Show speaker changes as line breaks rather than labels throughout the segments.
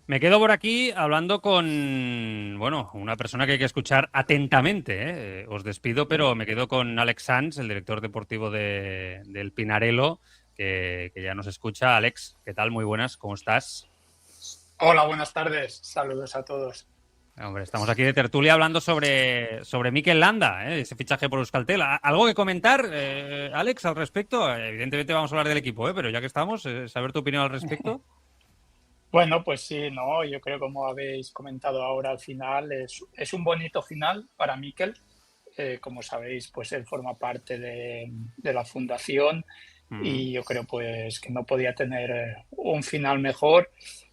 Me quedo por aquí hablando con, bueno, una persona que hay que escuchar atentamente, ¿eh? Os despido, pero me quedo con Alex Sanz, el director deportivo del Pinarello, que ya nos escucha. Alex, ¿qué tal? Muy buenas, ¿cómo estás?
Hola, buenas tardes. Saludos a todos.
Hombre, estamos aquí de tertulia hablando sobre Mikel Landa, ese fichaje por Euskaltel. ¿Algo que comentar, Alex, al respecto? Evidentemente vamos a hablar del equipo, pero ya que estamos, saber tu opinión al respecto.
Bueno, pues sí, no, yo creo como habéis comentado ahora al final, es un bonito final para Mikel. Como sabéis, pues él forma parte de la fundación
Mm,
y yo creo pues que no podía tener un final mejor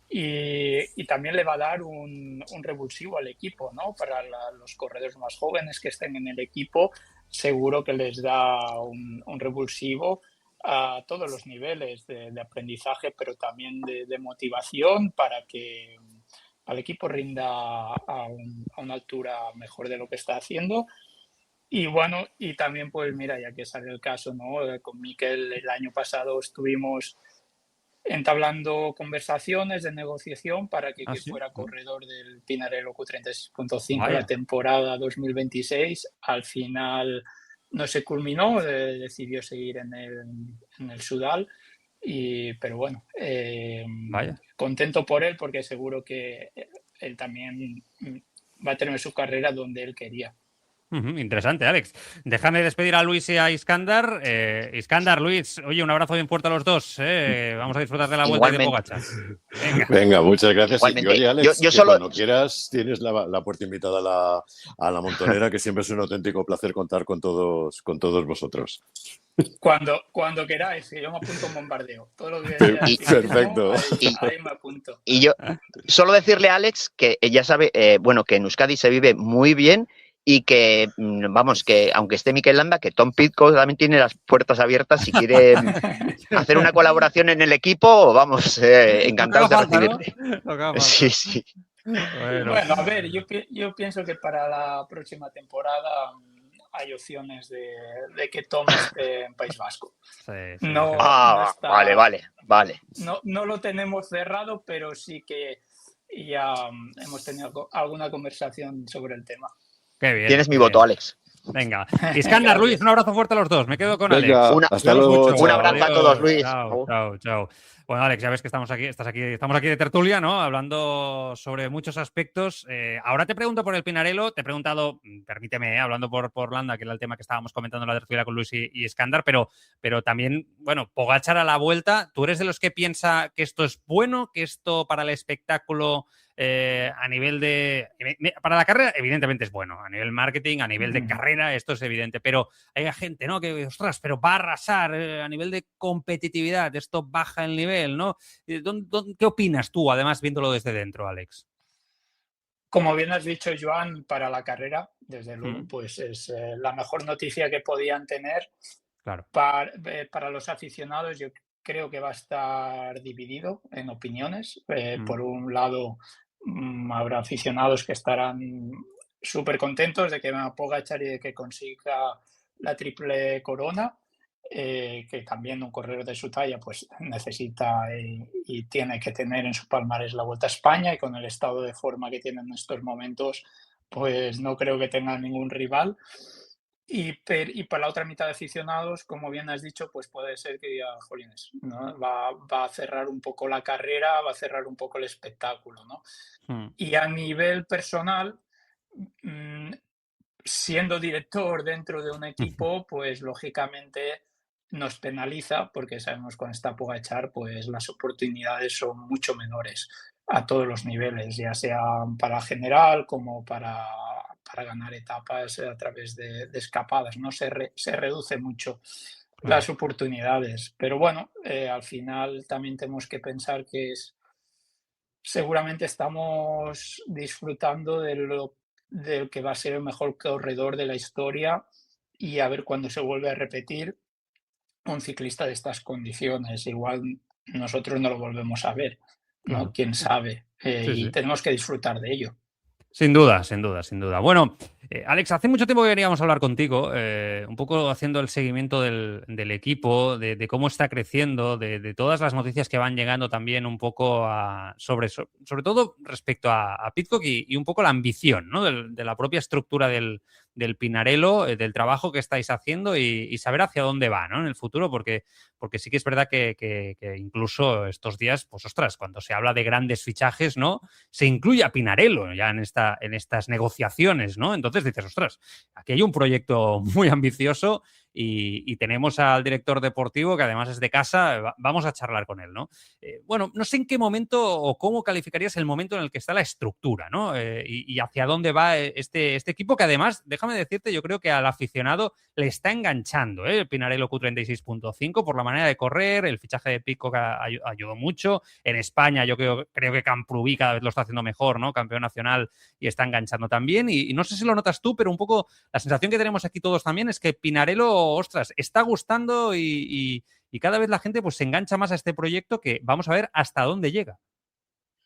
y también le va a dar un revulsivo al equipo, ¿no? Para los corredores más jóvenes que estén en el equipo, seguro que les da un revulsivo a todos los niveles de aprendizaje, pero también de motivación para que al equipo rinda a una altura mejor de lo que está haciendo. Y bueno, y también pues mira, ya que sale el caso, ¿no? Con Mikel el año pasado estuvimos entablando conversaciones de negociación para
¿Ah,
que
sí?
fuera corredor del Pinarello Q36.5 la
Vaya.
temporada 2026. Al final no se culminó, decidió seguir en el Sudal, pero bueno,
Vaya.
contento por él porque seguro que él también va a tener su carrera donde él quería.
Ujú, interesante, Alex. Déjame despedir a Luis y a Iskandar. Iskandar, Luis, oye, un abrazo bien fuerte a los dos. Vamos a disfrutar de la vuelta y de
Igualmente,
Pogačar. Venga.
Venga, muchas gracias. Y
igualmente.
oye,
Yo,
Alex,
yo
que
solo,
cuando quieras tienes la puerta invitada a la montonera, que siempre es un auténtico placer contar con todos vosotros.
Cuando queráis, que yo me apunto a un bombardeo. Todo lo que sea
y,
ciclismo,
Perfecto.
y,
ahí me apunto.
y yo solo decirle a Alex que ella sabe, bueno, que en Euskadi se vive muy bien y que, vamos, que aunque esté Mikel Landa, que Tom Pitcock también tiene las puertas abiertas si quiere hacer una colaboración en el equipo, vamos,
Lo que haga
encantados de
falta, ¿no?
recibirle.
Lo que haga
Sí,
falta.
sí.
Bueno,
Bueno, a ver, yo pienso que para la próxima temporada hay opciones de que Tom esté en País Vasco.
sí, sí,
No,
seguro.
no
Vale,
está,
vale, vale.
no lo tenemos cerrado, pero sí que ya hemos tenido alguna conversación sobre el tema.
Qué bien,
Tienes mi
qué
voto,
bien.
Alex.
Venga. Iskandar, Luis, un
Gracias.
abrazo fuerte a los dos. Me quedo con Alex.
Venga,
Una,
hasta
Cuidaros
luego,
un
mucho.
abrazo
chao.
a todos,
Adiós.
Luis.
Chao, chao, chao. Bueno, Alex, ya ves que estamos aquí de tertulia, ¿no? Hablando sobre muchos aspectos. Ahora te pregunto por el Pinarello, te he preguntado, permíteme, hablando por Landa, que era el tema que estábamos comentando en la tertulia con Luis y Iskandar, pero también, bueno, Pogačar a la vuelta, ¿tú eres de los que piensa que esto es bueno, que esto para el espectáculo a nivel de... Para la carrera, evidentemente es bueno, a nivel marketing, a nivel de carrera, esto es evidente, pero hay gente, ¿no? Que, ostras, pero va a arrasar a nivel de competitividad, esto baja el nivel, ¿no? ¿Qué opinas tú, además, viéndolo desde dentro, Alex?
Como bien has dicho, Joan, para la carrera, desde luego,
Mm,
pues es la mejor noticia que podían tener.
claro.
Para los aficionados, yo creo que va a estar dividido en opiniones.
Mm,
Por un lado, habrá aficionados que estarán súper contentos de que Pogačar y de que consiga la triple corona, que también un corredor de su talla pues necesita y tiene que tener en su palmarés la Vuelta a España, y con el estado de forma que tiene en estos momentos, pues no creo que tenga ningún rival. Y para la otra mitad de aficionados, como bien has dicho, pues puede ser que diga, jolines, ¿no? Va a cerrar un poco la carrera, va a cerrar un poco el espectáculo, ¿no?
mm,
Y a nivel personal, mm, siendo director dentro de un equipo, pues lógicamente nos penaliza porque sabemos con esta Pogačar pues las oportunidades son mucho menores a todos los niveles, ya sea para general como para ganar etapas a través de escapadas, ¿no? Se reduce mucho
claro.
las oportunidades, pero bueno, al final también tenemos que pensar que seguramente estamos disfrutando del que va a ser el mejor corredor de la historia, y a ver cuándo se vuelve a repetir un ciclista de estas condiciones. Igual nosotros no lo volvemos a ver, ¿no?
Claro.
Quién sabe.
Sí,
Y
sí.
tenemos que disfrutar de ello.
Sin duda, sin duda, sin duda. Bueno, Alex, hace mucho tiempo que queríamos hablar contigo, un poco haciendo el seguimiento del equipo, de cómo está creciendo, de todas las noticias que van llegando también un poco sobre todo respecto a Pidcock y un poco la ambición, ¿no? de la propia estructura del Pinarello, del trabajo que estáis haciendo y saber hacia dónde va, ¿no? En el futuro, porque sí que es verdad que incluso estos días, pues ostras, cuando se habla de grandes fichajes, ¿no? Se incluye a Pinarello ya en estas negociaciones, ¿no? Entonces dices, ostras, aquí hay un proyecto muy ambicioso y tenemos al director deportivo que además es de casa, vamos a charlar con él, ¿no? Bueno, no sé en qué momento o cómo calificarías el momento en el que está la estructura, ¿no? Y hacia dónde va este equipo que además, déjame decirte, yo creo que al aficionado le está enganchando, ¿eh? El Pinarello Q36.5 por la manera de correr, el fichaje de Pidcock ayudó mucho. En España yo creo que Camprubí cada vez lo está haciendo mejor, ¿no? Campeón nacional y está enganchando también. Y no sé si lo notas tú, pero un poco la sensación que tenemos aquí todos también es que Pinarello, ostras, está gustando y cada vez la gente pues se engancha más a este proyecto que vamos a ver hasta dónde llega.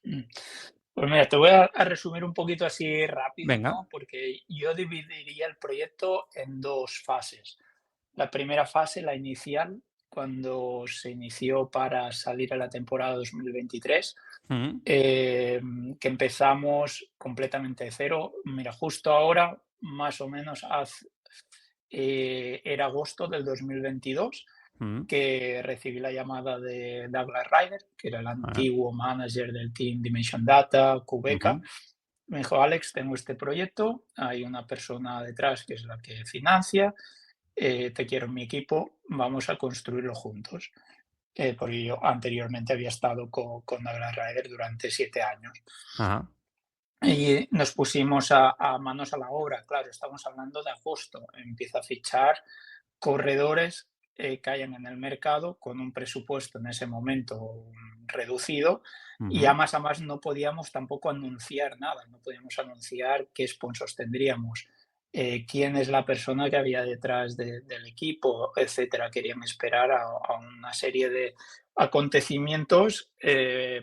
Pues mira, te voy a resumir un poquito así rápido,
Venga.
¿no? Porque yo dividiría el proyecto en dos fases. La primera fase, la inicial, cuando se inició para salir a la temporada 2023, que empezamos completamente de cero. Mira, justo ahora, más o menos, era agosto del 2022, que recibí la llamada de Douglas Ryder, que era el antiguo manager del team Dimension Data, Cubeca. Me dijo, Alex, tengo este proyecto, hay una persona detrás que es la que financia, te quiero en mi equipo, vamos a construirlo juntos. Porque yo anteriormente había estado con Douglas Ryder durante 7 años.
Ajá.
Y nos pusimos a manos a la obra. Claro, estamos hablando de agosto. Empieza a fichar corredores que hayan en el mercado con un presupuesto en ese momento reducido y a más no podíamos tampoco anunciar nada, no podíamos anunciar qué sponsors tendríamos, quién es la persona que había detrás del equipo, etcétera. Querían esperar a una serie de acontecimientos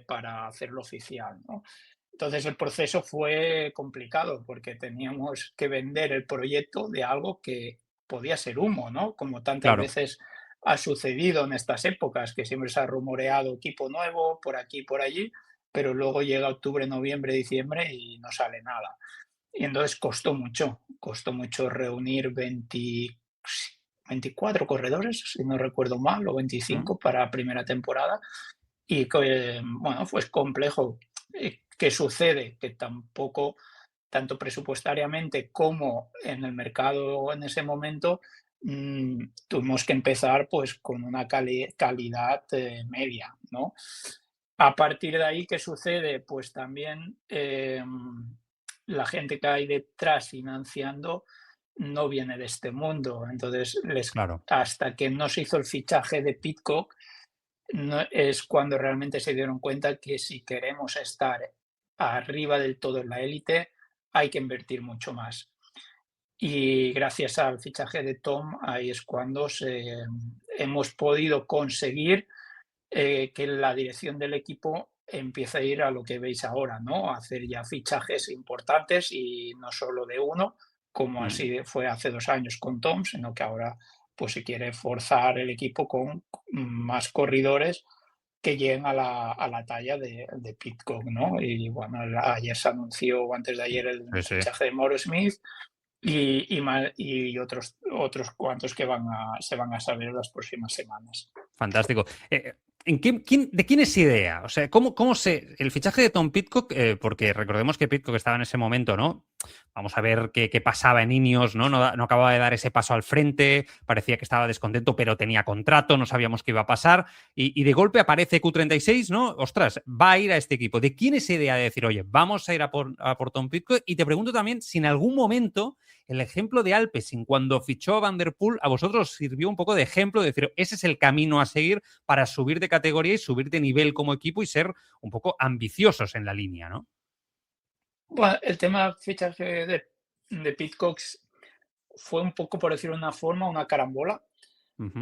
para hacerlo oficial, ¿no? Entonces el proceso fue complicado porque teníamos que vender el proyecto de algo que podía ser humo, ¿no? Como tantas veces ha sucedido en estas épocas, que siempre se ha rumoreado equipo nuevo por aquí, por allí, pero luego llega octubre, noviembre, diciembre y no sale nada. Y entonces costó mucho reunir 24 corredores, si no recuerdo mal, o 25 para la primera temporada. Y bueno, pues complejo. ¿Qué sucede? Que tampoco, tanto presupuestariamente como en el mercado en ese momento, tuvimos que empezar pues con una calidad media, ¿no? A partir de ahí, ¿qué sucede? Pues también la gente que hay detrás financiando no viene de este mundo. Entonces, hasta que no se hizo el fichaje de Pidcock, no, es cuando realmente se dieron cuenta que si queremos estar arriba del todo en la élite, hay que invertir mucho más. Y gracias al fichaje de Tom, ahí es cuando hemos podido conseguir que la dirección del equipo empiece a ir a lo que veis ahora, ¿no? A hacer ya fichajes importantes y no solo de uno, como así fue hace 2 años con Tom, sino que ahora pues se quiere forzar el equipo con más corredores que lleguen a la talla de Pidcock, ¿no? Y bueno, ayer se anunció, o antes de ayer, el fichaje de Mauro Smith y otros cuantos que se van a saber las próximas semanas.
Fantástico. ¿De quién es idea? O sea, ¿cómo el fichaje de Tom Pidcock, porque recordemos que Pidcock estaba en ese momento, ¿no? Vamos a ver qué pasaba en Ineos, ¿no? No acababa de dar ese paso al frente, parecía que estaba descontento, pero tenía contrato, no sabíamos qué iba a pasar, y de golpe aparece Q36, ¿no? Ostras, va a ir a este equipo. ¿De quién es idea de decir, oye, vamos a ir a por Tom Pidcock? Y te pregunto también si en algún momento el ejemplo de Alpecin, cuando fichó a Van der Poel, a vosotros sirvió un poco de ejemplo de decir, ese es el camino a seguir para subir de categoría y subir de nivel como equipo y ser un poco ambiciosos en la línea, ¿no?
Bueno, el tema fichaje de Pidcock fue un poco, por decirlo de una forma, una carambola,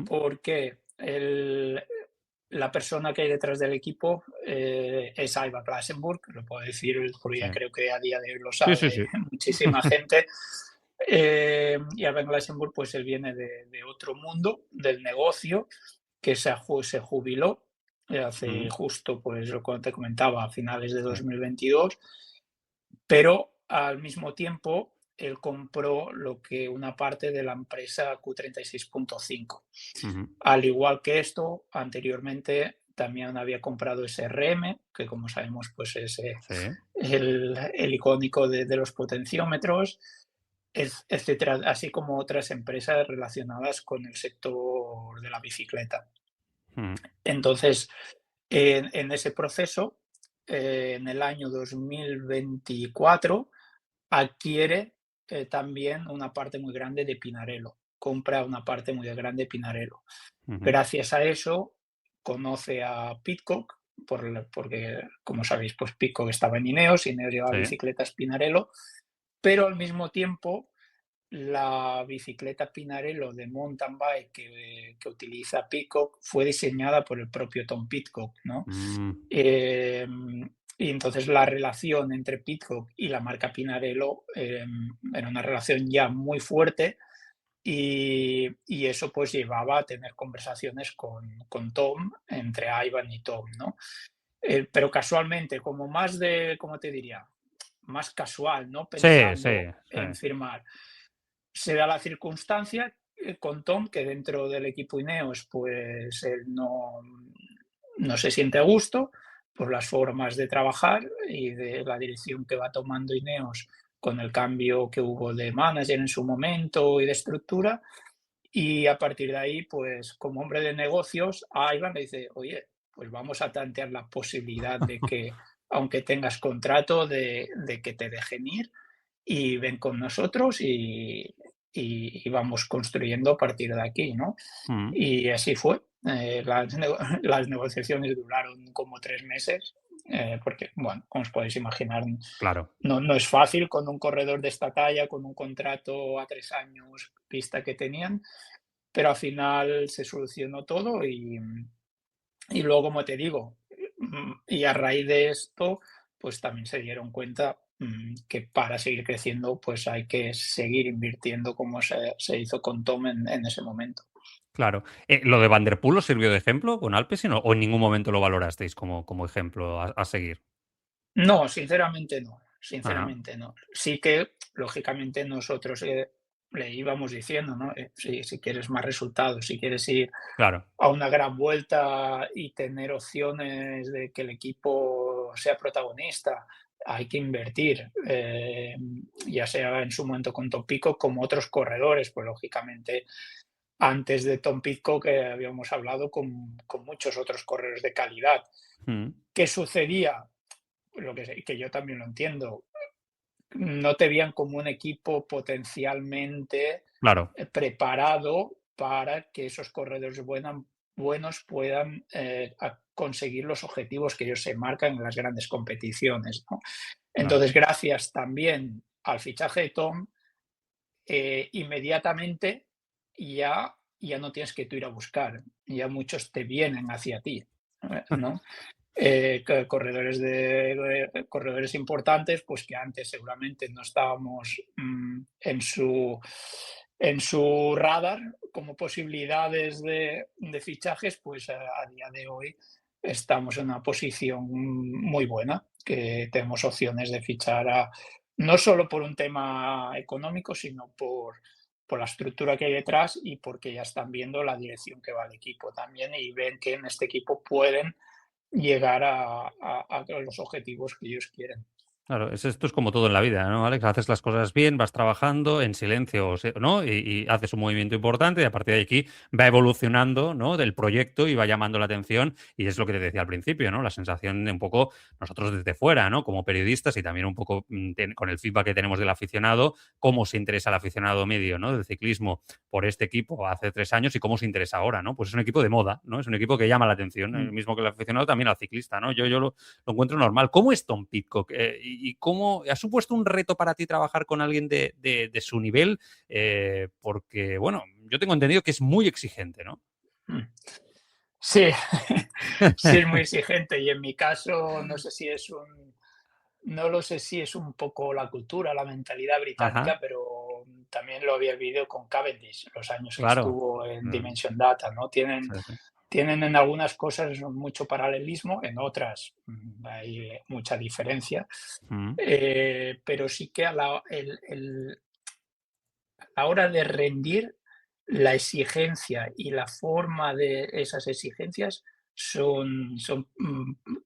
porque la persona que hay detrás del equipo es Alba Klassenburg, lo puedo decir porque ya creo que a día de hoy lo sabe muchísima gente. Y Arben Glassenburg, pues él viene de otro mundo, del negocio, que se jubiló hace justo, pues lo que te comentaba, a finales de 2022, pero al mismo tiempo él compró una parte de la empresa Q36.5. Al igual que esto, anteriormente también había comprado SRM, que como sabemos pues es el icónico de los potenciómetros, etcétera, así como otras empresas relacionadas con el sector de la bicicleta. Entonces, en ese proceso, en el año 2024, adquiere también una parte muy grande de Pinarello, compra una parte muy grande de Pinarello. Gracias a eso, conoce a Pidcock, porque, como sabéis, pues Pidcock estaba en Ineos, Ineos llevaba bicicletas Pinarello, pero al mismo tiempo la bicicleta Pinarello de mountain bike que utiliza Pidcock fue diseñada por el propio Tom Pidcock, ¿no? Y entonces la relación entre Pidcock y la marca Pinarello era una relación ya muy fuerte y eso pues llevaba a tener conversaciones con Tom, entre Ivan y Tom, ¿no? Pero casualmente, como más de, ¿cómo te diría? Más casual, ¿no? Pensando en firmar. Se da la circunstancia con Tom que dentro del equipo Ineos pues él no se siente a gusto por las formas de trabajar y de la dirección que va tomando Ineos con el cambio que hubo de manager en su momento y de estructura. Y a partir de ahí, pues como hombre de negocios, a Ivan le dice, oye, pues vamos a plantear la posibilidad de que, aunque tengas contrato, de que te dejen ir y ven con nosotros y vamos construyendo a partir de aquí, ¿no? Y así fue. Las negociaciones duraron como 3 meses, porque, bueno, como os podéis imaginar, no es fácil con un corredor de esta talla, con un contrato a 3 años, pista que tenían, pero al final se solucionó todo y luego, como te digo, y a raíz de esto, pues también se dieron cuenta que para seguir creciendo, pues hay que seguir invirtiendo como se hizo con Tom en ese momento.
Claro. ¿Lo de Van der Poel os sirvió de ejemplo con Alpecin o en ningún momento lo valorasteis como ejemplo a seguir?
No, sinceramente no. Sinceramente no. Sí que, lógicamente, nosotros le íbamos diciendo, ¿no? Si quieres más resultados, si quieres ir a una gran vuelta y tener opciones de que el equipo sea protagonista, hay que invertir, ya sea en su momento con Tom Pidcock como otros corredores, pues lógicamente antes de Tom Pidcock habíamos hablado con muchos otros corredores de calidad. ¿Qué sucedía? Lo que yo también lo entiendo, no te veían como un equipo potencialmente preparado para que esos corredores buenos puedan conseguir los objetivos que ellos se marcan en las grandes competiciones, ¿no? Entonces, gracias también al fichaje de Tom, inmediatamente ya no tienes que tú ir a buscar, ya muchos te vienen hacia ti, ¿no? Corredores importantes, pues que antes seguramente no estábamos en su radar como posibilidades de fichajes, pues a día de hoy estamos en una posición muy buena, que tenemos opciones de fichar no solo por un tema económico, sino por la estructura que hay detrás y porque ya están viendo la dirección que va el equipo también y ven que en este equipo pueden llegar a los objetivos que ellos quieren.
Claro, esto es como todo en la vida, ¿no, Alex? Haces las cosas bien, vas trabajando en silencio, ¿no? Y haces un movimiento importante y a partir de aquí va evolucionando, ¿no? Del proyecto y va llamando la atención y es lo que te decía al principio, ¿no? La sensación de un poco nosotros desde fuera, ¿no? Como periodistas y también un poco con el feedback que tenemos del aficionado, cómo se interesa el aficionado medio, ¿no? Del ciclismo por este equipo hace 3 años y cómo se interesa ahora, ¿no? Pues es un equipo de moda, ¿no? Es un equipo que llama la atención, el mismo que el aficionado también al ciclista, ¿no? Yo lo encuentro normal. ¿Cómo es Tom Pidcock? ¿Y cómo ha supuesto un reto para ti trabajar con alguien de su nivel? Porque, bueno, yo tengo entendido que es muy exigente, ¿no?
Sí, sí es muy exigente y en mi caso no lo sé si es un poco la cultura, la mentalidad británica, pero también lo había vivido con Cavendish, los años que
Claro.
estuvo en Dimension Data, ¿no? Tienen en algunas cosas mucho paralelismo, en otras hay mucha diferencia, pero sí que a la hora de rendir, la exigencia y la forma de esas exigencias son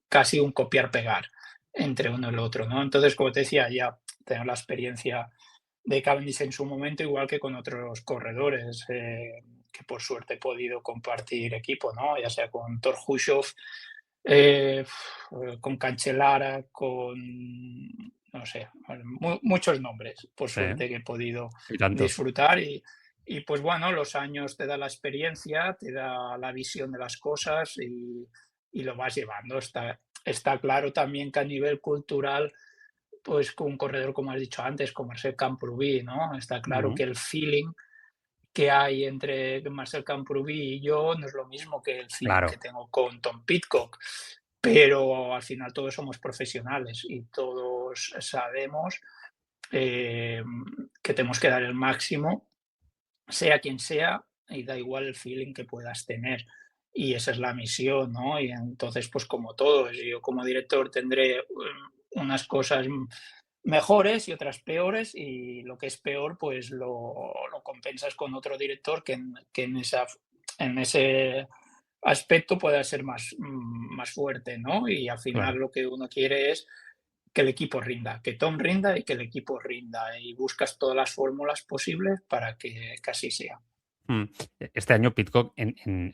casi un copiar-pegar entre uno y el otro, ¿no? Entonces, como te decía, ya tengo la experiencia de Cavendish en su momento, igual que con otros corredores, que por suerte he podido compartir equipo, ¿no? Ya sea con Thor Hushovd, con Cancellara, con, no sé, muchos nombres, por
Sí,
suerte, que he podido
y tanto.
disfrutar y pues bueno, los años te da la experiencia, te da la visión de las cosas y lo vas llevando. Está claro también que a nivel cultural, pues con un corredor, como has dicho antes, como Marcel Camprubí, ¿no? Está claro que el feeling que hay entre Marcel Camprubí y yo no es lo mismo que el feeling que
Claro,
tengo con Tom Pidcock, pero al final todos somos profesionales y todos sabemos eh, que tenemos que dar el máximo, sea quien sea, y da igual el feeling que puedas tener. Y esa es la misión, ¿no? Y entonces, pues como todos, yo como director tendré unas cosas mejores y otras peores, y lo que es peor, pues lo compensas con otro director que en ese aspecto pueda ser más fuerte, ¿no? Y al final
claro.
lo que uno quiere es que el equipo rinda, que Tom rinda y que el equipo rinda, y buscas todas las fórmulas posibles para que así sea.
Mm. Este año Pidcock,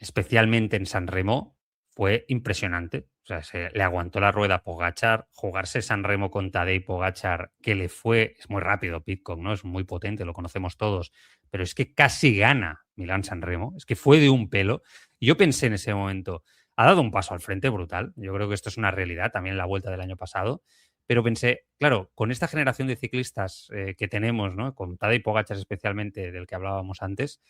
especialmente en San Remo, fue impresionante. O sea, le aguantó la rueda a Pogačar, jugarse San Remo con Tadej Pogačar, que le fue, es muy rápido Pidcock, ¿no? Es muy potente, lo conocemos todos, pero es que casi gana Milán San Remo, es que fue de un pelo. Y yo pensé en ese momento, ha dado un paso al frente brutal. Yo creo que esto es una realidad, también en la vuelta del año pasado. Pero pensé, claro, con esta generación de ciclistas que tenemos, ¿no? Con Tadej Pogačar especialmente, del que hablábamos antes,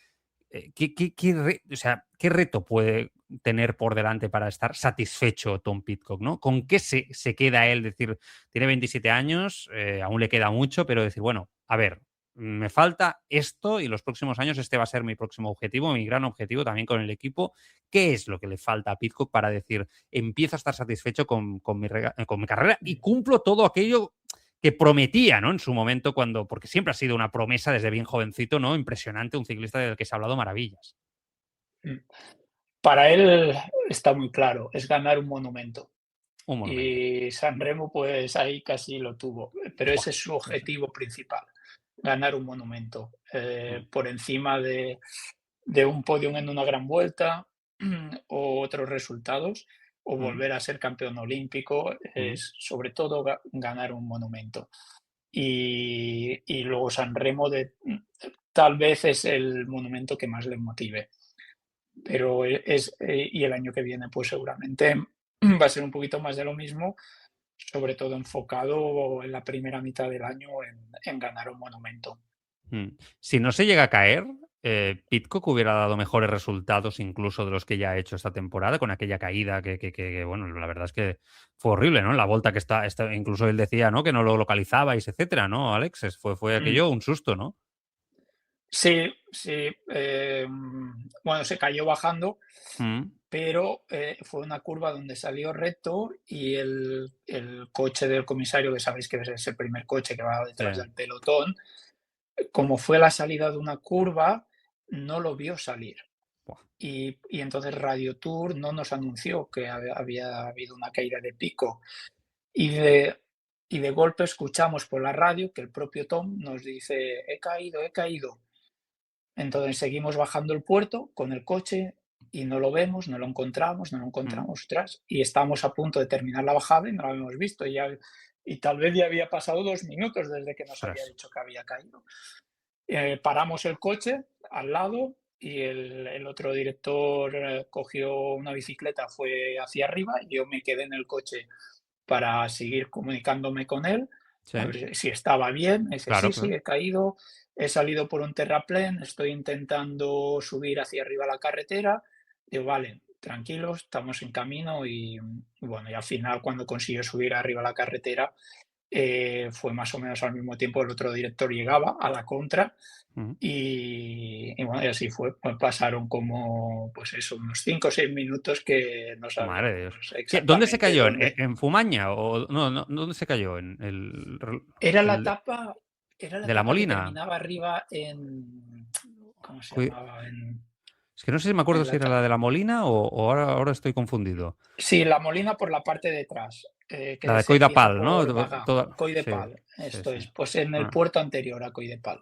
o sea, ¿qué reto puede tener por delante para estar satisfecho Tom Pidcock, ¿no? ¿Con qué se queda él? Decir, tiene 27 años, aún le queda mucho, pero decir, bueno, a ver, me falta esto y los próximos años este va a ser mi próximo objetivo, mi gran objetivo también con el equipo. ¿Qué es lo que le falta a Pidcock para decir, empiezo a estar satisfecho con mi carrera y cumplo todo aquello que prometía, ¿no? En su momento, porque siempre ha sido una promesa desde bien jovencito, ¿no? Impresionante, un ciclista del que se ha hablado maravillas.
Para él está muy claro, es ganar un monumento.
Un monumento.
Y San Remo, pues ahí casi lo tuvo, pero
Buah,
ese es su
sí, sí.
objetivo principal, ganar un monumento,
Mm,
por encima de un podium en una gran vuelta o otros resultados, o
mm,
volver a ser campeón olímpico,
mm.
es sobre todo ganar un monumento. Y luego San Remo tal vez es el monumento que más le motive, pero y el año que viene pues seguramente va a ser un poquito más de lo mismo, sobre todo enfocado en la primera mitad del año en ganar un monumento.
Si no se llega a caer, Pidcock hubiera dado mejores resultados incluso de los que ya ha hecho esta temporada, con aquella caída bueno, la verdad es que fue horrible, ¿no? La vuelta que incluso él decía, ¿no? Que no lo localizabais, etcétera, ¿no, Alex? Fue
Mm.
aquello un susto, ¿no?
Sí, sí. Bueno, se cayó bajando,
Mm,
pero fue una curva donde salió recto y el coche del comisario, que sabéis que es el primer coche que va
sí.
detrás del pelotón, como fue la salida de una curva, no lo vio salir.
Buah,
Y entonces Radio Tour no nos anunció que había habido una caída de pico. Y de golpe escuchamos por la radio que el propio Tom nos dice: he caído, he caído. Entonces seguimos bajando el puerto con el coche y no lo vemos, no lo encontramos, no lo
mm,
encontramos, ostras, y estábamos a punto de terminar la bajada y no lo habíamos visto. Y tal vez ya había pasado 2 minutos desde que nos había
ostras.
dicho que había caído. Paramos el coche al lado y el otro director cogió una bicicleta, fue hacia arriba, y yo me quedé en el coche para seguir comunicándome con él,
Sí,
a ver si estaba bien. Me dice:
claro,
sí, sí,
claro.
he caído, he salido por un terraplén, estoy intentando subir hacia arriba la carretera. Digo: vale, tranquilos, estamos en camino. Y bueno, y al final cuando consiguió subir arriba la carretera, fue más o menos al mismo tiempo el otro director llegaba a la contra
Ujú.
y bueno, y así fue. Pues pasaron como, pues eso, unos 5 o 6 minutos que no
Madre de Dios.
sabíamos
¿Dónde se
exactamente
cayó? ¿En,
dónde.
en Fumaña? ¿O no, dónde se cayó? ¿En
Era la
el
etapa, era la
de la
etapa que
Molina?
terminaba arriba en, ¿cómo se
Cui-
llamaba?
Es que no sé si me acuerdo
En la
si era
eta-
la de la Molina o ahora estoy confundido.
sí, la Molina por la parte de atrás,
La
que
de
se empieza
Coidapal, ¿no?
por Bagá, Coy de
Sí,
Pal,
sí,
esto
sí.
es, pues en el
Ah.
puerto anterior a Coy de Pal.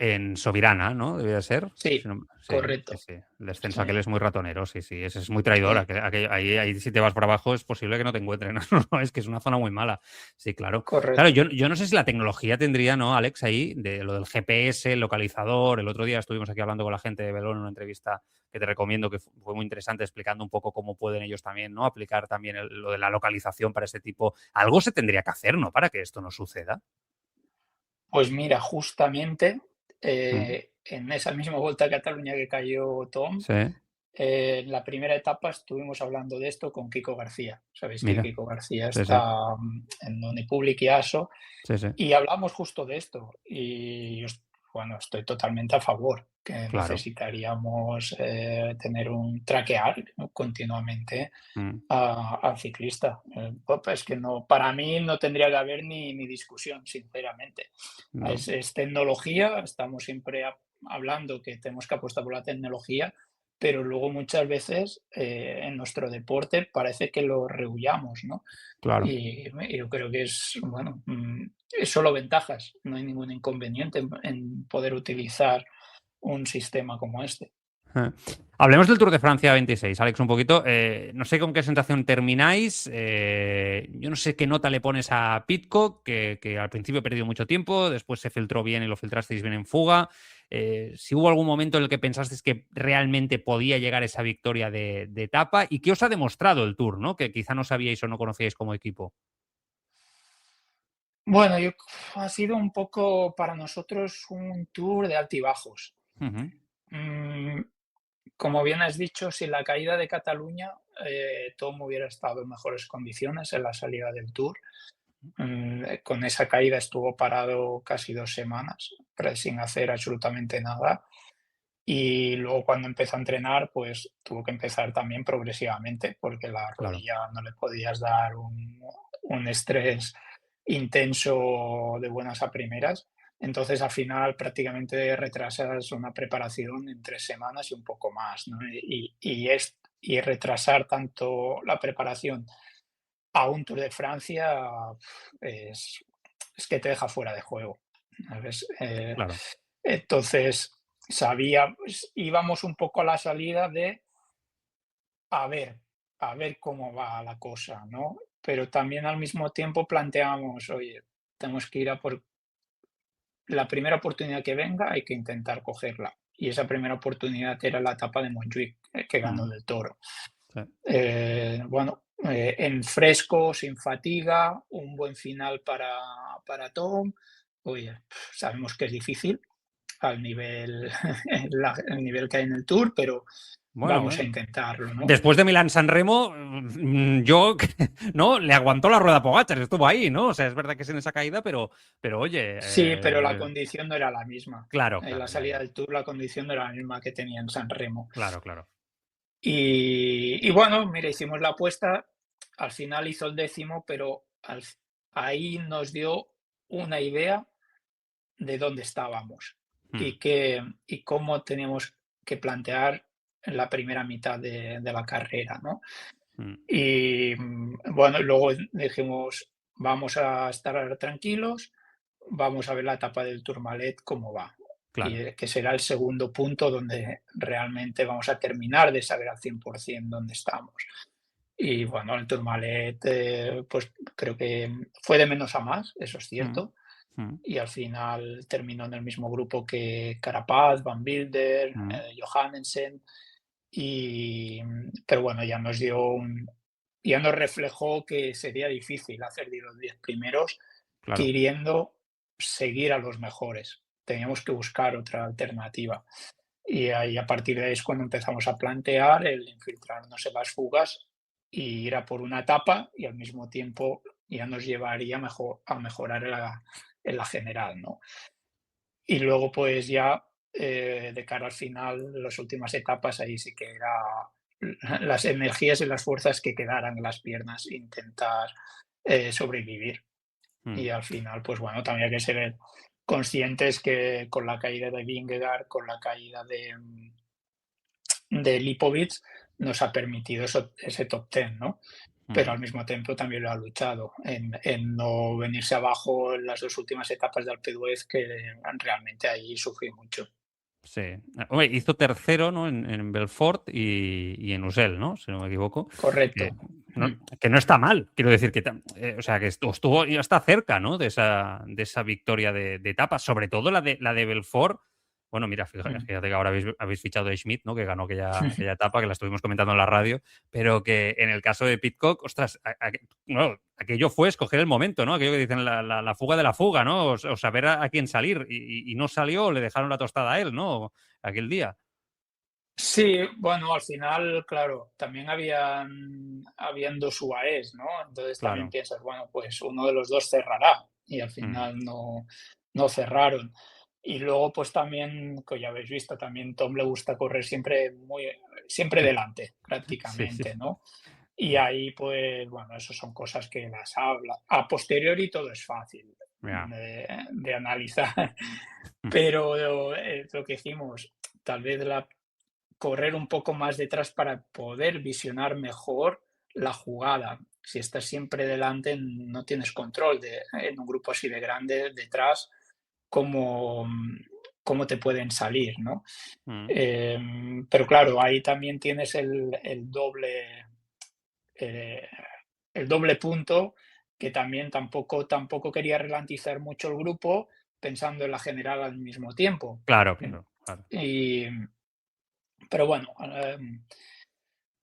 En Sobirana, ¿no? Debía ser.
Sí,
Sí, sí,
correcto.
sí. El descenso aquel
Sí,
es muy ratonero, sí, sí. Ese es muy traidor.
sí,
Ahí si te vas para abajo es posible que no te encuentren. No, es que es una zona muy mala. Sí, claro. Claro,
correcto.
yo no sé si la tecnología tendría, ¿no, Alex, ahí, de lo del GPS, el localizador. El otro día estuvimos aquí hablando con la gente de Belón en una entrevista que te recomiendo, que fue muy interesante, explicando un poco cómo pueden ellos también, ¿no? Aplicar también lo de la localización para este tipo. Algo se tendría que hacer, ¿no? Para que esto no suceda.
Pues mira, justamente
Mm.
en esa misma Vuelta a Cataluña que cayó Tom,
Sí,
en la primera etapa estuvimos hablando de esto con Kiko García. Sabéis que
mira.
Kiko García
Sí, sí.
está en Unipublic y ASO
Sí, sí.
y hablamos justo de esto. Y bueno, estoy totalmente a favor, que
Claro.
necesitaríamos tener un traquear, ¿no?, continuamente
Mm.
al ciclista. Es que no, para mí no tendría que haber ni discusión, sinceramente.
No,
Es tecnología, estamos siempre hablando que tenemos que apostar por la tecnología, pero luego muchas veces en nuestro deporte parece que lo rehuyamos, ¿no?
claro.
Y yo creo que es, bueno, es solo ventajas, no hay ningún inconveniente en poder utilizar un sistema como este.
Eh. Hablemos del Tour de Francia 26, Alex, un poquito. No sé con qué sensación termináis. Yo no sé qué nota le pones a Pidcock, que al principio perdió mucho tiempo, después se filtró bien y lo filtrasteis bien en fuga. Si hubo algún momento en el que pensasteis que realmente podía llegar esa victoria de etapa y qué os ha demostrado el Tour, ¿no? Que quizá no sabíais o no conocíais como equipo.
Bueno, ha sido un poco para nosotros un tour de altibajos.
Ujú.
Mm, Como bien has dicho, si la caída de Cataluña, Tom hubiera estado en mejores condiciones en la salida del Tour. Con esa caída estuvo parado casi 2 semanas, sin hacer absolutamente nada. Y luego cuando empezó a entrenar, pues tuvo que empezar también progresivamente, porque la
Claro,
rodilla no le podías dar un estrés intenso de buenas a primeras. Entonces, al final, prácticamente retrasas una preparación en 3 semanas y un poco más, ¿no? Y retrasar tanto la preparación a un Tour de Francia es, es que te deja fuera de juego, ¿sabes?
claro.
Entonces, íbamos un poco a la salida de a ver, a ver cómo va la cosa, ¿no? Pero también al mismo tiempo planteamos, oye, tenemos que ir a por la primera oportunidad que venga, hay que intentar cogerla. Y esa primera oportunidad era la etapa de Montjuic, que ganó
Ujú.
del Toro.
Sí.
Bueno, en fresco, sin fatiga, un buen final para Tom. Oye, sabemos que es difícil al nivel, el nivel que hay en el Tour, pero
Bueno,
vamos a
bueno.
intentarlo, ¿no?
Después de Milán-San Remo, yo, ¿no? Le aguantó la rueda a Pogačar, estuvo ahí, ¿no? O sea, es verdad que es en esa caída, pero oye,
Sí, pero la condición no era la misma.
claro,
En la
claro, ya,
salida
ya.
del Tour la condición no era la misma que tenía en San Remo.
Claro, claro.
Y bueno, mira, hicimos la apuesta, al final hizo el 10º, pero ahí nos dio una idea de dónde estábamos
Mm,
y cómo teníamos que plantear en la primera mitad de la carrera, ¿no?
mm,
Y bueno, luego dijimos, vamos a estar tranquilos, vamos a ver la etapa del Tourmalet cómo va. Y
claro.
que será el segundo punto donde realmente vamos a terminar de saber al 100% dónde estamos. Y bueno, el Tourmalet, pues creo que fue de menos a más, eso es
Mm,
cierto.
mm,
Y al final terminó en el mismo grupo que Carapaz, Van Wilder,
mm,
Johannesen. Pero bueno, ya nos reflejó que sería difícil hacer de los 10 primeros
claro.
queriendo seguir a los mejores. Teníamos que buscar otra alternativa. Y ahí a partir de ahí es cuando empezamos a plantear el infiltrarnos en las fugas y ir a por una etapa y al mismo tiempo ya nos llevaría a mejorar en la general, ¿no? Y luego, pues ya de cara al final, las últimas etapas, ahí sí que era las energías y las fuerzas que quedaran en las piernas, intentar sobrevivir.
Mm.
Y al final, pues bueno, también hay que ser conscientes que con la caída de Vingegaard, con la caída de Lipovic, nos ha permitido ese top 10, ¿no? Pero
Mm.
al mismo tiempo también lo ha luchado en no venirse abajo en las dos últimas etapas de Alpe d'Huez, que realmente ahí sufrió mucho.
Sí. Hombre, hizo tercero, ¿no? En Belfort y en Usel, ¿no? Si no me equivoco.
Correcto.
Que no está mal. Quiero decir que, o sea, que estuvo ya está cerca, ¿no? De esa victoria de etapa. Sobre todo la de Belfort. Bueno, mira, fíjate que ahora habéis fichado a Schmidt, ¿no? Que ganó aquella etapa, que la estuvimos comentando en la radio, pero que en el caso de Pidcock, ostras, no, aquello fue escoger el momento, ¿no? Aquello que dicen la fuga de la fuga, ¿no? O saber a quién salir. Y no salió, le dejaron la tostada a él, ¿no? Aquel día.
Sí, bueno, al final, claro, también habían dos UAEs, ¿no? Entonces también
Claro.
piensas, bueno, pues uno de los dos cerrará y al
Mm.
final no cerraron. Y luego, pues también, que ya habéis visto, también Tom le gusta correr siempre delante,
Sí, sí.
prácticamente, ¿no? Y ahí, pues, bueno, eso son cosas que las habla. A posteriori todo es fácil
Ya.
de analizar, pero lo que hicimos, tal vez correr un poco más detrás para poder visionar mejor la jugada. Si estás siempre delante, no tienes control en un grupo así de grande detrás, cómo, cómo te pueden salir, ¿no?
Mm.
Pero claro, ahí también tienes eh, el doble punto, que también tampoco quería ralentizar mucho el grupo pensando en la general al mismo tiempo.
Claro, claro, claro.
Y, pero bueno,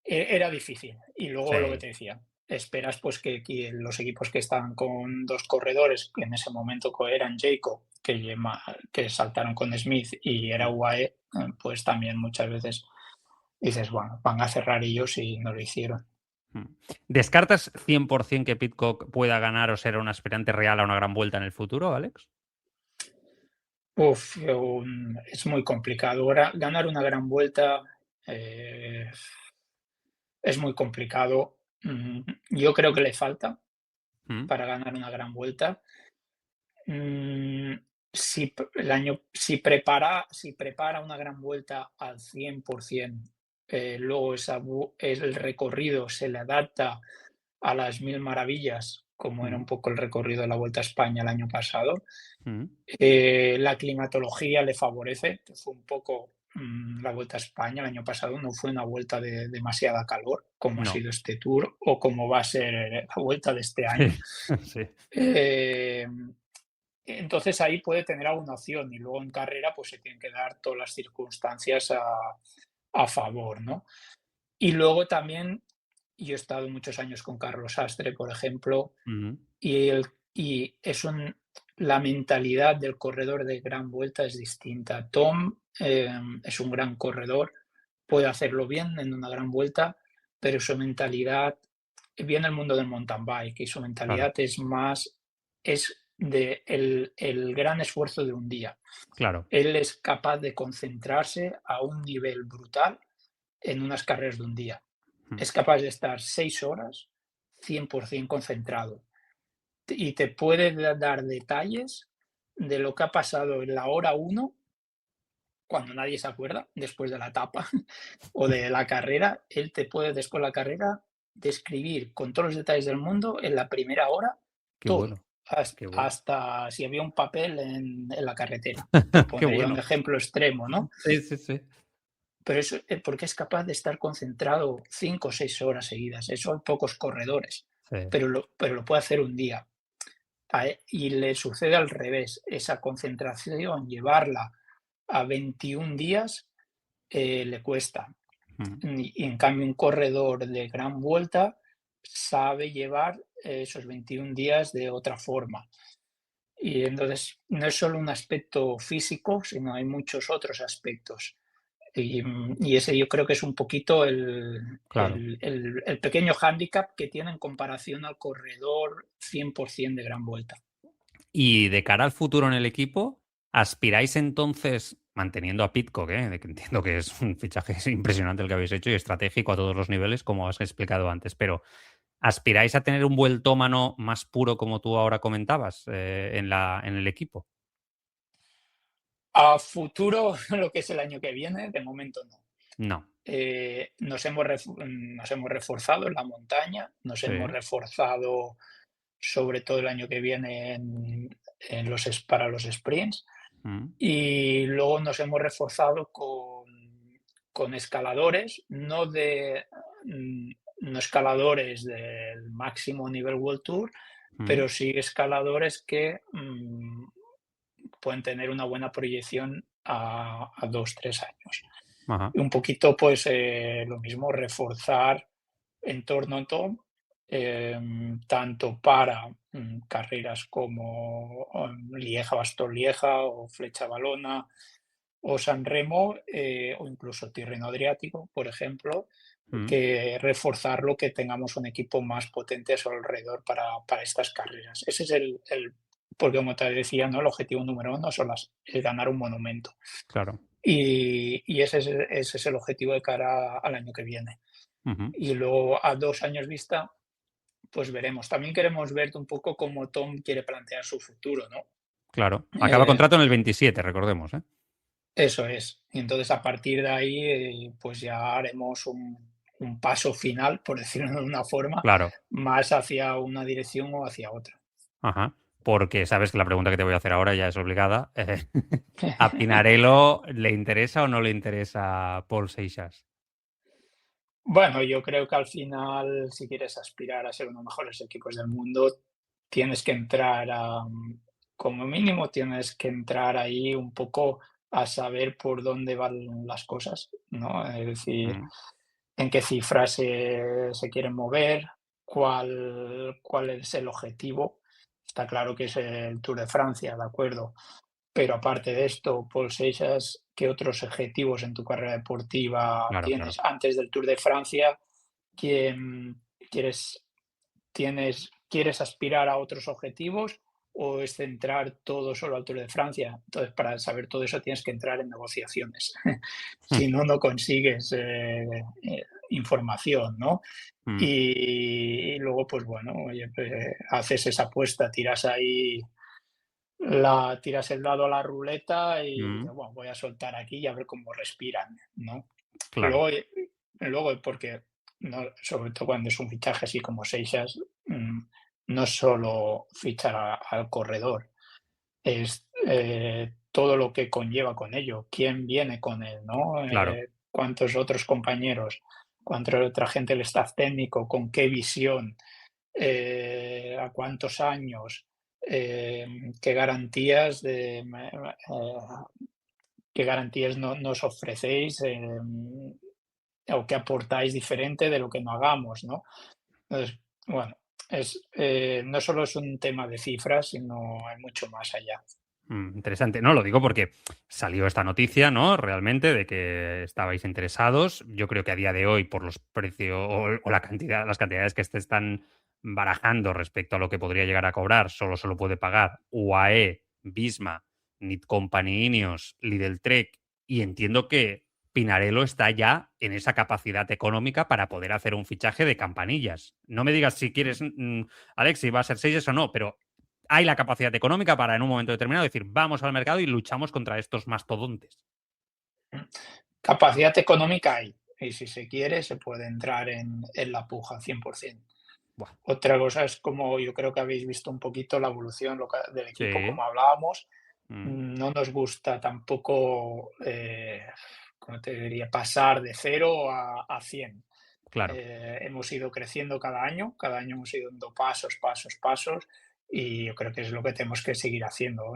era difícil. Y luego lo que
Sí.
te decía, esperas pues que los equipos que estaban con dos corredores, que en ese momento eran Jacob, que saltaron con Smith y era
Mm.
UAE, pues también muchas veces dices, bueno, van a cerrar ellos y no lo hicieron.
Mm. ¿Descartas 100% que Pidcock pueda ganar o ser un aspirante real a una gran vuelta en el futuro, Alex?
Uf, es muy complicado. Ahora, ganar una gran vuelta eh, es muy complicado. Yo creo que le falta
Mm.
para ganar una gran vuelta. Mm, si prepara una gran vuelta al 100%, luego el recorrido se le adapta a las mil maravillas, como era
Mm.
un poco el recorrido de la Vuelta a España el año pasado.
Mm.
La climatología le favorece, que fue un poco la Vuelta a España el año pasado, no fue una vuelta de demasiada calor, como ha
No.
sido este Tour o como va a ser la vuelta de este
Sí,
año.
sí.
Eh, entonces ahí puede tener alguna opción y luego en carrera pues se tienen que dar todas las circunstancias a favor, ¿no? Y luego también, yo he estado muchos años con Carlos Sastre, por ejemplo,
Ujú.
y la mentalidad del corredor de gran vuelta es distinta. Tom es un gran corredor, puede hacerlo bien en una gran vuelta, pero su mentalidad viene del mundo del mountain bike y su
Claro,
mentalidad es de el gran esfuerzo de un día.
claro.
Él es capaz de concentrarse a un nivel brutal en unas carreras de un día.
Mm.
Es capaz de estar 6 horas 100% concentrado y te puede dar detalles de lo que ha pasado en la hora uno cuando nadie se acuerda, después de la etapa o de la carrera. Él te puede, después de la carrera, describir con todos los detalles del mundo en la primera hora
Qué
todo,
bueno, qué bueno.
hasta si había un papel en la carretera. Te
Qué
pondría un
bueno.
ejemplo extremo, ¿no?
Sí, sí, sí.
Pero eso, porque es capaz de estar concentrado 5 o 6 horas seguidas. Eso hay pocos corredores,
Sí.
pero lo puede hacer un día. Y le sucede al revés, esa concentración, llevarla a 21 días le cuesta.
Mm.
Y en cambio un corredor de gran vuelta sabe llevar esos 21 días de otra forma. Y entonces no es solo un aspecto físico, sino hay muchos otros aspectos. Y ese yo creo que es un poquito
Claro.
el pequeño hándicap que tiene en comparación al corredor 100% de gran vuelta.
Y de cara al futuro en el equipo, ¿aspiráis entonces, manteniendo a Pidcock, de que entiendo que es un fichaje impresionante el que habéis hecho y estratégico a todos los niveles, como has explicado antes, pero ¿aspiráis a tener un vueltómano más puro, como tú ahora comentabas, en el equipo?
A futuro, lo que es el año que viene, de momento no.
No.
Nos hemos reforzado en la montaña, nos hemos
Sí.
reforzado sobre todo el año que viene para los sprints,
Mm.
y luego nos hemos reforzado con escaladores, no escaladores del máximo nivel World Tour,
Mm.
pero sí escaladores que pueden tener una buena proyección a 2, 3 años.
Ajá.
Y un poquito, pues lo mismo, reforzar en torno a Tom, tanto para carreras como Lieja-Bastogne-Lieja o Flecha-Valona o San Remo, o incluso Tirreno Adriático, por ejemplo,
Mm.
que reforzarlo, que tengamos un equipo más potente a su alrededor para estas carreras. Ese es porque como te decía, ¿no? El objetivo número uno es ganar un monumento.
Claro.
Y ese es el objetivo de cara al año que viene.
Ujú.
Y luego a 2 años vista, pues veremos. También queremos ver un poco cómo Tom quiere plantear su futuro, ¿no?
Claro. Acaba
Eh,
contrato en el 27, recordemos, ¿eh?
Eso es. Y entonces a partir de ahí, pues ya haremos un paso final, por decirlo de una forma,
Claro.
más hacia una dirección o hacia otra.
Ajá. Porque sabes que la pregunta que te voy a hacer ahora ya es obligada. ¿A Pinarello le interesa o no le interesa Paul Seixas?
Bueno, yo creo que al final, si quieres aspirar a ser uno de los mejores equipos del mundo, tienes que entrar como mínimo, tienes que entrar ahí un poco a saber por dónde van las cosas, ¿no? Es decir,
Mm.
en qué cifras se quieren mover, cuál es el objetivo. Está claro que es el Tour de Francia, ¿de acuerdo? Pero aparte de esto, Paul Seixas, ¿qué otros objetivos en tu carrera deportiva
Claro,
tienes?
claro.
Antes del Tour de Francia, ¿quieres, quieres aspirar a otros objetivos o es centrar todo solo al Tour de Francia? Entonces, para saber todo eso tienes que entrar en negociaciones.
Mm.
Si no, no consigues información, ¿no?
Mm.
Y luego, pues bueno, oye, pues, haces esa apuesta, tiras el dado a la ruleta y
Mm.
dices, bueno, voy a soltar aquí y a ver cómo respiran, ¿no?
Claro.
Luego porque no, sobre todo cuando es un fichaje así como Seixas, no es solo fichar al corredor, es todo lo que conlleva con ello, quién viene con él, ¿no?
Claro.
Cuántos otros compañeros, cuánta otra gente del staff técnico, con qué visión, a cuántos años, qué garantías qué garantías nos ofrecéis, o qué aportáis diferente de lo que no hagamos, ¿no? Entonces, bueno, no solo es un tema de cifras, sino hay mucho más allá.
Interesante. No, lo digo porque salió esta noticia, ¿no? Realmente, de que estabais interesados. Yo creo que a día de hoy, por los precios o la cantidad, las cantidades que se están barajando respecto a lo que podría llegar a cobrar, solo se lo puede pagar UAE, Visma, Nit Company Ineos, Lidl Trek, y entiendo que Pinarello está ya en esa capacidad económica para poder hacer un fichaje de campanillas. No me digas si quieres, Alex, si va a ser 6 o no, pero hay la capacidad económica para en un momento determinado decir, vamos al mercado y luchamos contra estos mastodontes.
Capacidad económica hay, y si se quiere, se puede entrar en la puja 100%.
Buah.
Otra cosa es como yo creo que habéis visto un poquito la evolución del equipo,
Sí.
como hablábamos.
Mm.
No nos gusta tampoco, ¿cómo te diría?, pasar de 0 a 100.
Claro.
Hemos ido creciendo cada año hemos ido dando pasos, y yo creo que es lo que tenemos que seguir haciendo,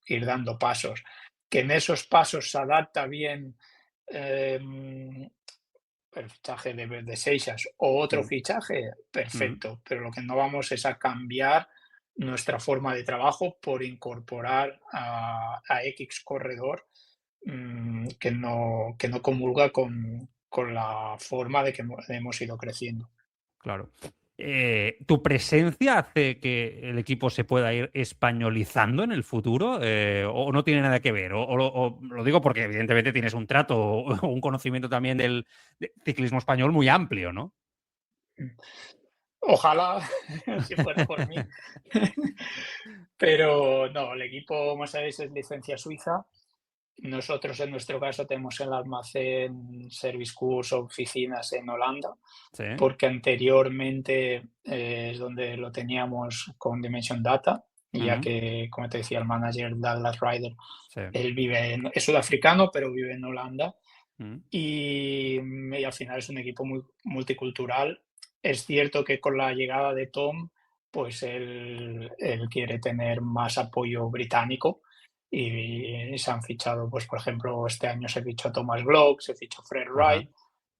ir dando pasos. Que en esos pasos se adapta bien el fichaje de Seixas o otro
Mm.
fichaje,
Mm.
perfecto, pero lo que no vamos es a cambiar nuestra forma de trabajo por incorporar a X corredor que no comulga con la forma de que hemos ido creciendo.
Claro. ¿Tu presencia hace que el equipo se pueda ir españolizando en el futuro? ¿O no tiene nada que ver? O lo digo porque evidentemente tienes un trato o un conocimiento también del ciclismo español muy amplio, ¿no?
Ojalá, si fuera por mí. Pero no, el equipo, como sabéis, es licencia suiza. Nosotros, en nuestro caso, tenemos el almacén, service course, oficinas en Holanda,
Sí.
porque anteriormente es donde lo teníamos con Dimension Data, ya que, como te decía, el manager Douglas Ryder,
Sí.
él es sudafricano, pero vive en Holanda.
Mm.
Y al final es un equipo muy multicultural. Es cierto que con la llegada de Tom, pues él quiere tener más apoyo británico y se han fichado, pues por ejemplo, este año se fichó a Thomas Glock, se fichó Fred
Ajá.
Wright,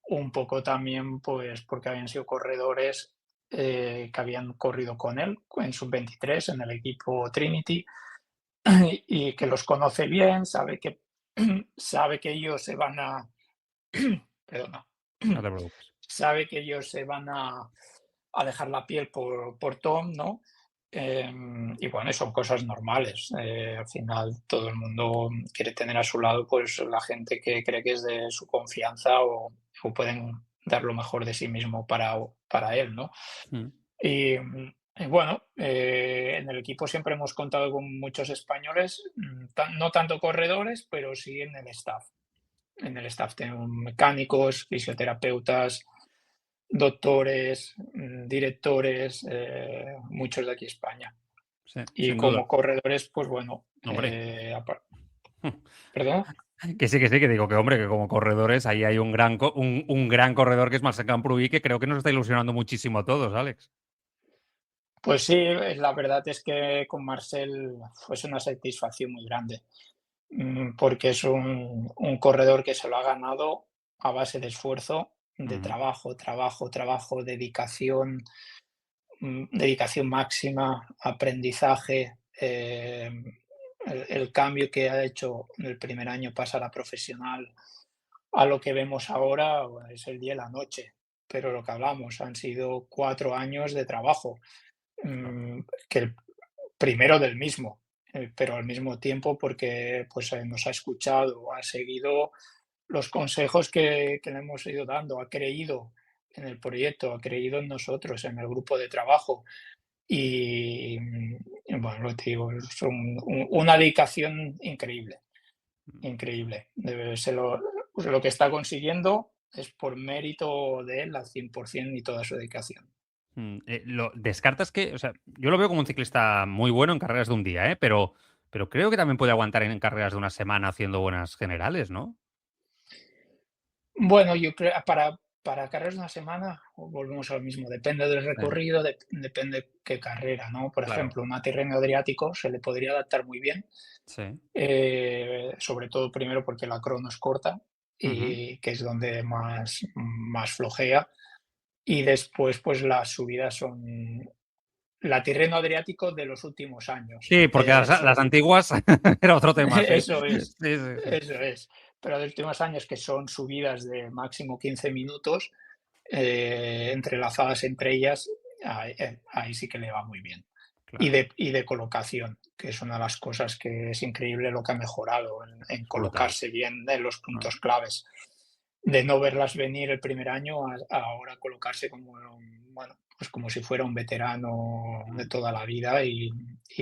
un poco también pues porque habían sido corredores que habían corrido con él en sub-23 en el equipo Trinity y que los conoce bien, sabe que ellos se van a perdona,
No te preocupes.
sabe que ellos se van a dejar la piel por Tom, ¿no? Y bueno, son cosas normales. Al final todo el mundo quiere tener a su lado pues la gente que cree que es de su confianza o pueden dar lo mejor de sí mismo para él, ¿no?
Mm.
Y bueno, en el equipo siempre hemos contado con muchos españoles, no tanto corredores, pero sí en el staff. En el staff tenemos mecánicos, fisioterapeutas, doctores, directores, muchos de aquí España.
Sí,
Y
sin duda.
como corredores, pues bueno,
Hombre.
¿perdón?
Que sí, que digo que hombre, que como corredores ahí hay un gran corredor que es Marcel Camprubí, que creo que nos está ilusionando muchísimo a todos, Alex.
Pues sí, la verdad es que con Marcel fue una satisfacción muy grande, porque es un corredor que se lo ha ganado a base de esfuerzo, de
Ujú.
trabajo, trabajo, trabajo, dedicación, dedicación máxima, aprendizaje. El cambio que ha hecho en el primer año pasar a profesional a lo que vemos ahora bueno, es el día y la noche. Pero lo que hablamos han sido 4 años de trabajo,
Claro.
que el primero del mismo, pero al mismo tiempo porque pues, nos ha escuchado, ha seguido los consejos que le hemos ido dando, ha creído en el proyecto, ha creído en nosotros, en el grupo de trabajo. Y bueno, lo te digo, es una dedicación increíble, increíble. Pues lo que está consiguiendo es por mérito de él al 100% y toda su dedicación.
Descartas que, o sea, yo lo veo como un ciclista muy bueno en carreras de un día, ¿eh? Pero creo que también puede aguantar en carreras de una semana haciendo buenas generales, ¿no?
Bueno, yo creo para carreras de una semana, volvemos a lo mismo, depende del
Sí,
recorrido, depende qué carrera, ¿no? Por
claro.
ejemplo, una Tirreno Adriático se le podría adaptar muy bien,
Sí.
sobre todo primero porque la crono es corta
Ujú.
y que es donde más flojea. Y después, pues las subidas son la Tirreno Adriático de los últimos años.
Sí, porque las antiguas era otro tema, sí.
Eso es,
Sí, sí, sí.
eso es. Pero de últimos años que son subidas de máximo 15 minutos, entrelazadas entre ellas, ahí sí que le va muy bien.
Claro,
Y de colocación, que es una de las cosas que es increíble lo que ha mejorado en
brutal.
colocarse bien en los
Ah,
puntos claves. De no verlas venir el primer año a ahora colocarse como, bueno, pues como si fuera un veterano de
mm.
toda la vida y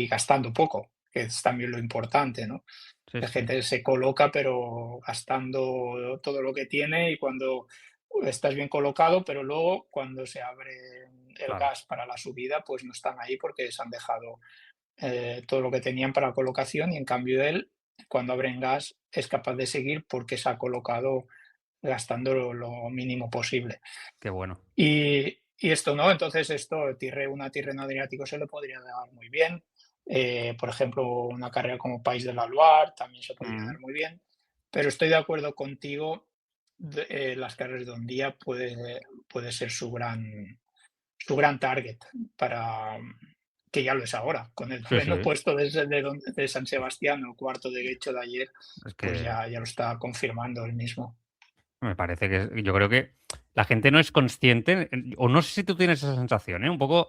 gastando poco, que es también lo importante, ¿no?
Sí,
La
sí,
gente se coloca, pero gastando todo lo que tiene y cuando estás bien colocado, pero luego cuando se abre el
claro.
gas para la subida, pues no están ahí porque se han dejado todo lo que tenían para colocación y en cambio él, cuando abren gas, es capaz de seguir porque se ha colocado gastando lo mínimo posible.
Qué bueno.
Y esto no, entonces esto, una Tirreno Adriático se le podría dar muy bien. Por ejemplo, una carrera como País de la Loire también se podría
Mm.
dar muy bien. Pero estoy de acuerdo contigo, las carreras de un día puede ser su gran target para, que ya lo es ahora, con el
Sí, sí.
noveno puesto de San Sebastián, el cuarto de hecho de ayer,
Es
pues
que
ya lo está confirmando él mismo.
me parece que yo creo que la gente no es consciente, o no sé si tú tienes esa sensación, ¿eh? Un poco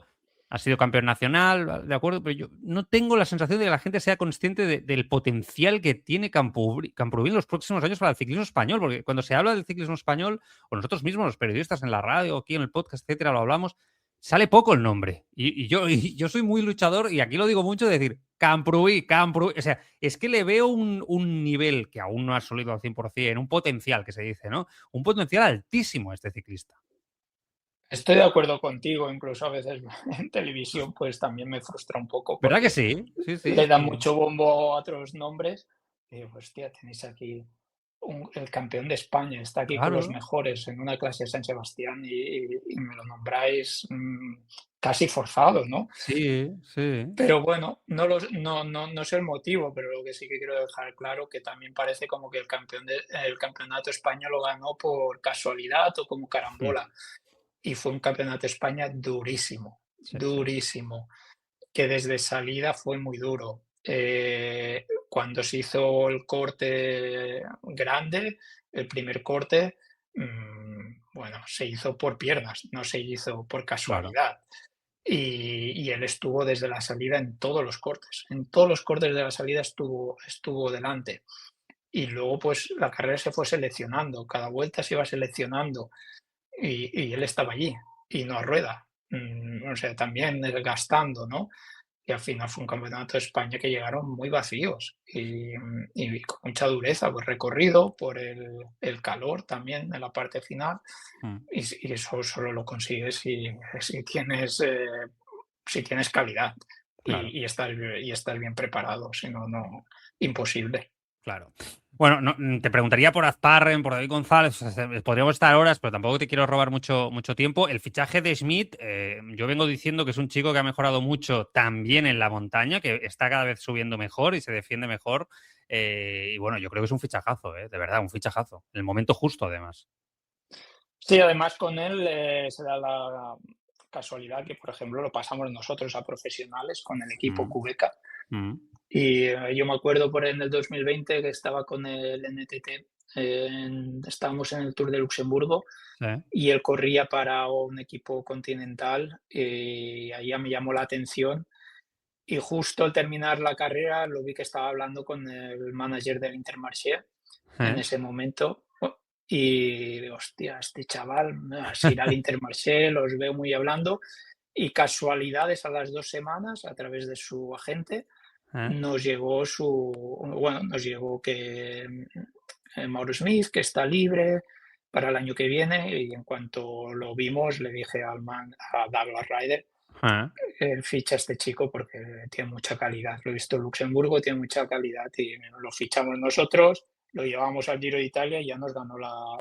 ha sido campeón nacional, de acuerdo, pero yo no tengo la sensación de que la gente sea consciente del potencial que tiene Camprubí en los próximos años para el ciclismo español, porque cuando se habla del ciclismo español, o nosotros mismos, los periodistas en la radio, aquí en el podcast, etcétera, lo hablamos, sale poco el nombre. Y yo soy muy luchador, y aquí lo digo mucho, de decir, Camprubí. O sea, es que le veo un nivel que aún no ha solido al 100%, un potencial que se dice, ¿no? Un potencial altísimo este ciclista.
Estoy de acuerdo contigo, incluso a veces en televisión pues también me frustra un poco
¿Verdad que
porque
sí? Sí, sí,
le dan
sí.
mucho bombo a otros nombres. Y digo, hostia, tenéis aquí el campeón de España, está aquí con los
Claro.
mejores en una clase de San Sebastián y me lo nombráis casi forzado, ¿no?
Sí, sí.
Pero bueno, no sé el motivo, pero lo que sí que quiero dejar claro que también parece como que el campeonato España lo ganó por casualidad o como
Mm,
carambola. Y fue un campeonato de España durísimo,
sí, sí.
durísimo, que desde salida fue muy duro. Cuando se hizo el corte grande, el primer corte, bueno, se hizo por piernas, no se hizo por
Claro.
casualidad. Y él estuvo desde la salida en todos los cortes de la salida estuvo delante. Y luego, pues la carrera se fue seleccionando, cada vuelta se iba seleccionando y él estaba allí y no a rueda. O sea, también gastando, ¿no? Y al final fue un campeonato de España que llegaron muy vacíos y con mucha dureza, por recorrido, por el calor también en la parte final.
Mm,
Y eso solo lo consigues si tienes calidad
claro.
y estás bien preparado, si no, no, imposible.
Claro. Bueno, te preguntaría por Azparren, por David González, o sea, podríamos estar horas, pero tampoco te quiero robar mucho tiempo. El fichaje de Schmidt, yo vengo diciendo que es un chico que ha mejorado mucho también en la montaña, que está cada vez subiendo mejor y se defiende mejor. Y bueno, yo creo que es un fichajazo, de verdad, un fichajazo. En el momento justo, además.
Sí, además con él se da la casualidad que, por ejemplo, lo pasamos nosotros a profesionales con el equipo
Mm,
Cubeca.
mm,
Y yo me acuerdo en el 2020 que estaba con el NTT, estábamos en el Tour de Luxemburgo
sí,
y él corría para un equipo continental y ahí ya me llamó la atención. Y justo al terminar la carrera lo vi que estaba hablando con el manager del Intermarché en ese momento. Y digo, hostia, este chaval se irá al Intermarché, los veo muy hablando. Y casualidades a las 2 semanas, a través de su agente,
eh,
nos llegó que Mauro Smith, que está libre para el año que viene, y en cuanto lo vimos, le dije a Douglas Ryder,
eh.
ficha a este chico porque tiene mucha calidad. Lo he visto en Luxemburgo, tiene mucha calidad y lo fichamos nosotros, lo llevamos al Giro de Italia y ya nos ganó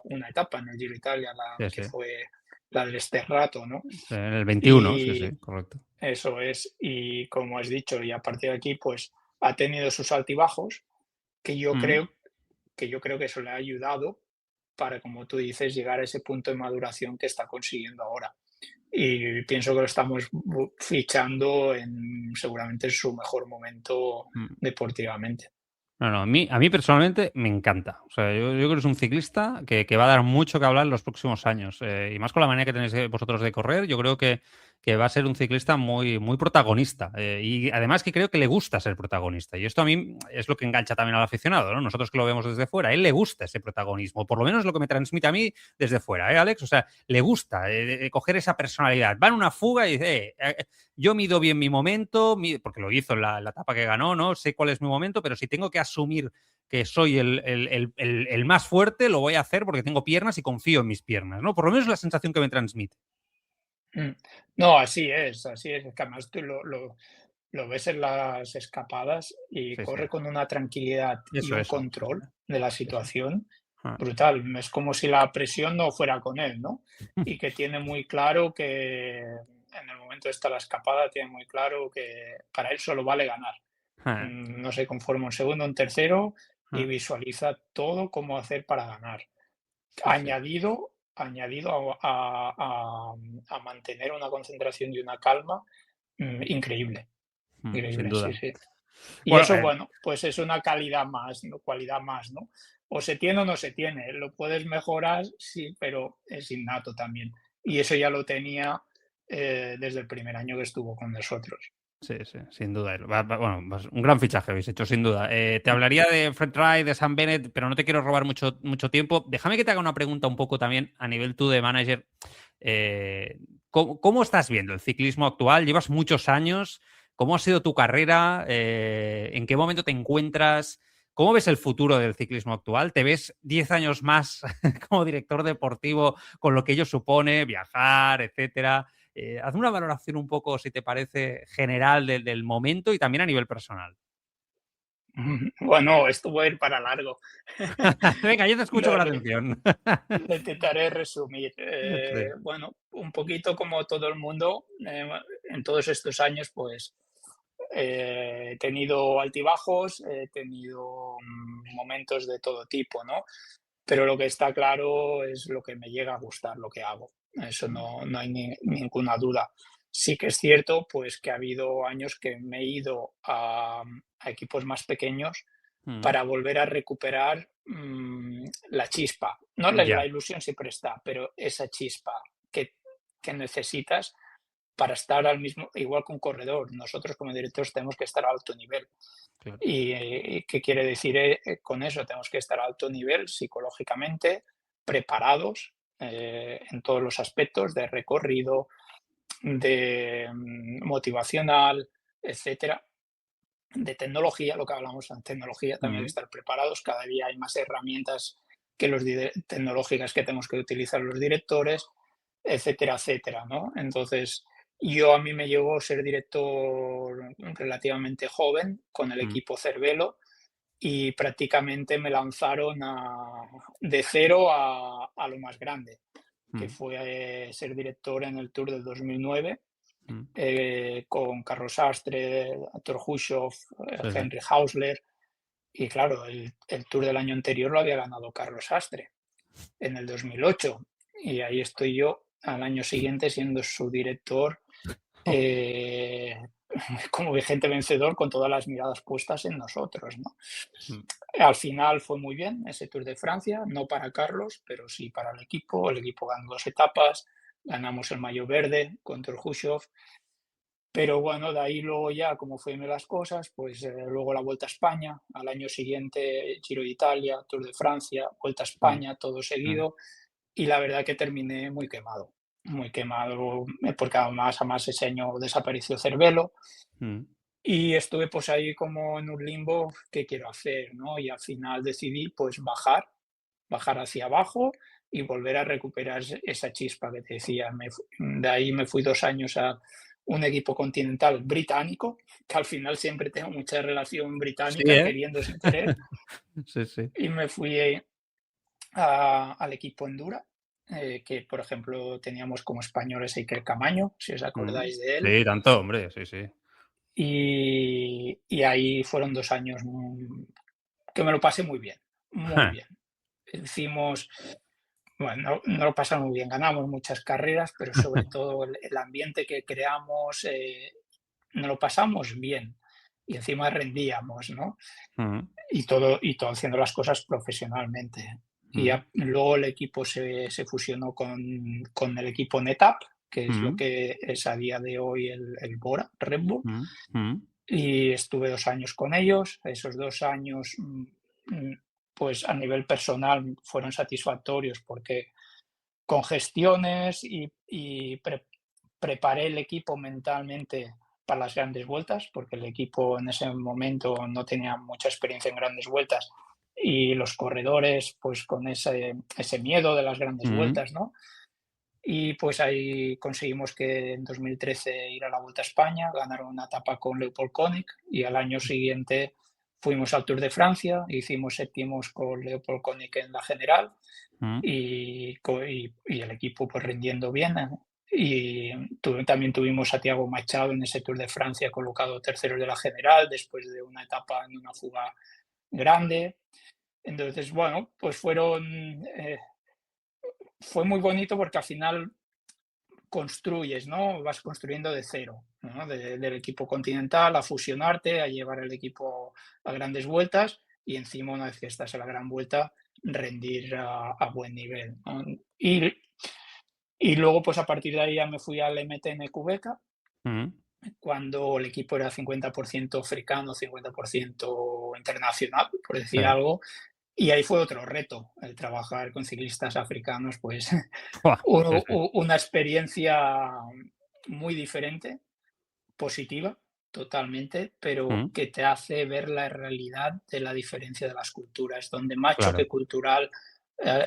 una etapa en el Giro de Italia,
Sí,
que
sí.
fue la del Esterrato, ¿no?
Sí, en el 21, sí,
Y
sí, correcto.
eso es, y como has dicho, y a partir de aquí, pues ha tenido sus altibajos, que yo
Mm.
creo que eso le ha ayudado para, como tú dices, llegar a ese punto de maduración que está consiguiendo ahora. Y pienso que lo estamos fichando seguramente en su mejor momento
Mm.
deportivamente.
No, no, a mí personalmente me encanta. O sea, yo creo que es un ciclista que va a dar mucho que hablar en los próximos años. Y más con la manera que tenéis vosotros de correr, yo creo que va a ser un ciclista muy protagonista. Y además que creo que le gusta ser protagonista. Y esto a mí es lo que engancha también al aficionado, ¿no? Nosotros que lo vemos desde fuera, a él le gusta ese protagonismo. Por lo menos es lo que me transmite a mí desde fuera, ¿eh, Alex? O sea, le gusta coger esa personalidad. Va en una fuga y dice, yo mido bien mi momento, porque lo hizo en la etapa que ganó, ¿no? Sé cuál es mi momento, pero si tengo que asumir que soy el más fuerte, lo voy a hacer porque tengo piernas y confío en mis piernas, ¿no? Por lo menos es la sensación que me transmite.
Mm. No, así es, así es. Que además tú lo ves en las escapadas y
Sí, sí.
corre con una tranquilidad y un
Eso. Sí,
control de la
sí, sí.
situación
Ah.
brutal. Es como si la presión no fuera con él, ¿no? Y que tiene muy claro que en el momento de estar la escapada, tiene muy claro que para él solo vale ganar.
Ah.
No se conforma un segundo, un tercero y
Ah.
visualiza todo cómo hacer para ganar.
Sí, sí.
Añadido a mantener una concentración y una calma increíble,
Sin
increíble,
duda.
sí, sí. Y
Bueno,
eso, bueno, pues es una calidad más, ¿no? Cualidad más, ¿no? O se tiene o no se tiene. Lo puedes mejorar, sí, pero es innato también. Y eso ya lo tenía desde el primer año que estuvo con nosotros.
sí, sí, sin duda. Bueno, un gran fichaje habéis hecho, sin duda. Te hablaría de Fred Wright, de Sam Bennett, pero no te quiero robar mucho tiempo. Déjame que te haga una pregunta un poco también a nivel tú de manager. ¿Cómo estás viendo el ciclismo actual? Llevas muchos años. ¿Cómo ha sido tu carrera? ¿En qué momento te encuentras? ¿Cómo ves el futuro del ciclismo actual? ¿Te ves 10 años más como director deportivo con lo que ello supone, viajar, etcétera? Haz una valoración un poco, si te parece, general del momento y también a nivel personal.
Bueno, esto va a ir para largo.
Venga, yo te escucho con
Lo,
atención.
lo intentaré resumir.
Sí.
Bueno, un poquito como todo el mundo, en todos estos años, pues he tenido altibajos, he tenido momentos de todo tipo, ¿no? Pero lo que está claro es lo que me llega a gustar, lo que hago. Eso no hay ninguna duda. Sí que es cierto, pues que ha habido años que me he ido a equipos más pequeños
Mm,
para volver a recuperar la chispa. No la
ya.
ilusión siempre está, pero esa chispa que, que necesitas para estar al mismo, igual que un corredor. Nosotros como directores tenemos que estar a alto nivel.
Claro.
¿Y qué quiere decir con eso? Tenemos que estar a alto nivel psicológicamente, preparados en todos los aspectos de recorrido, de motivacional, etcétera, de tecnología, lo que hablamos de tecnología, también hay que
Mm,
estar preparados. Cada día hay más herramientas que tecnológicas que tenemos que utilizar los directores, etcétera, etcétera, ¿no? Entonces, a mí me llegó ser director relativamente joven con el
mm,
equipo Cervelo y prácticamente me lanzaron de cero a lo más grande, que
mm,
fue ser director en el Tour del 2009
mm.
con Carlos Sastre, Artur Hushoff,
Sí, sí.
Henry Hausler. Y claro, el Tour del año anterior lo había ganado Carlos Sastre en el 2008. Y ahí estoy yo al año siguiente siendo su director eh, como vigente vencedor con todas las miradas puestas en nosotros, ¿no?
Mm,
Al final fue muy bien ese Tour de Francia, no para Carlos, pero sí para el equipo. El equipo ganó 2 etapas, ganamos el maillot verde contra el Hushoff. Pero bueno, de ahí luego ya, como fueron las cosas, pues luego la Vuelta a España, al año siguiente Giro de Italia, Tour de Francia, Vuelta a
mm,
España, todo
mm,
seguido, y la verdad que terminé muy quemado, porque además ese año desapareció Cervelo,
mm.
y estuve pues ahí como en un limbo, ¿qué quiero hacer? ¿No? Y al final decidí pues bajar hacia abajo y volver a recuperar esa chispa que te decía. De ahí me fui 2 años a un equipo continental británico, que al final siempre tengo mucha relación
Sí,
británica,
¿eh?
queriendo sin querer,
Sí, sí.
y me fui al equipo Endura, que por ejemplo teníamos como españoles a Iker Camaño, si os
Mm.
acordáis de él,
Sí, tanto, hombre, sí, sí.
y ahí fueron 2 años que me lo pasé muy bien, muy bien. Hicimos, bueno, no lo pasamos muy bien, ganamos muchas carreras, pero sobre todo el ambiente que creamos, nos lo pasamos bien y encima rendíamos, ¿no?
Mm,
Y todo haciendo las cosas profesionalmente.
mm,
Luego el equipo se fusionó con el equipo NetApp, que es lo
mm,
que es a día de hoy el Bora, Red Bull,
mm, mm,
y estuve 2 años con ellos. Esos 2 años, mm, pues a nivel personal fueron satisfactorios porque con gestiones preparé el equipo mentalmente para las grandes vueltas, porque el equipo en ese momento no tenía mucha experiencia en grandes vueltas y los corredores pues con ese miedo de las grandes
mm,
vueltas, ¿no? Y pues ahí conseguimos que en 2013 ir a la Vuelta a España, ganar una etapa con Leopold Koenig y al año siguiente fuimos al Tour de Francia, hicimos séptimos con Leopold Koenig en la general
mm,
y el equipo pues rindiendo bien. Y también tuvimos a Thiago Machado en ese Tour de Francia colocado tercero de la general después de una etapa en una fuga grande. Entonces, bueno, pues fue muy bonito porque al final construyes, ¿no? Vas construyendo de cero, ¿no? Del equipo continental a fusionarte, a llevar el equipo a grandes vueltas y encima, una vez que estás en la gran vuelta, rendir a buen nivel, ¿no? Y luego, pues a partir de ahí ya me fui al MTN Cubeca,
Mm.
cuando el equipo era 50% africano, 50% internacional, por
Sí.
decir algo, y ahí fue otro reto, el trabajar con ciclistas africanos, pues
Buah, sí, sí.
una experiencia muy diferente, positiva, totalmente, pero
Mm.
que te hace ver la realidad de la diferencia de las culturas, donde más
Claro.
choque cultural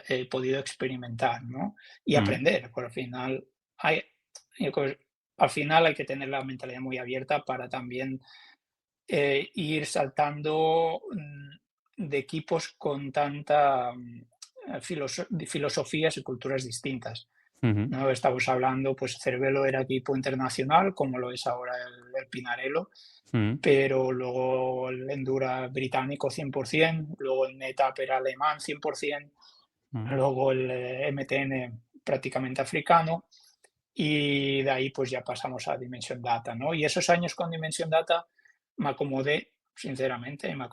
he podido experimentar, ¿no? Y
Mm.
aprender, porque al final hay, yo creo, al final hay que tener la mentalidad muy abierta para también ir saltando de equipos con tanta filosofías y culturas distintas.
Ujú.
¿No? Estamos hablando, pues Cervelo era equipo internacional, como lo es ahora el Pinarello,
Mm.
pero luego el Endura británico 100%, luego el NetApp era alemán 100%,
Mm.
luego el MTN prácticamente africano, y de ahí pues ya pasamos a Dimension Data, ¿no? Y esos años con Dimension Data me acomodé, sinceramente,
Mm.
me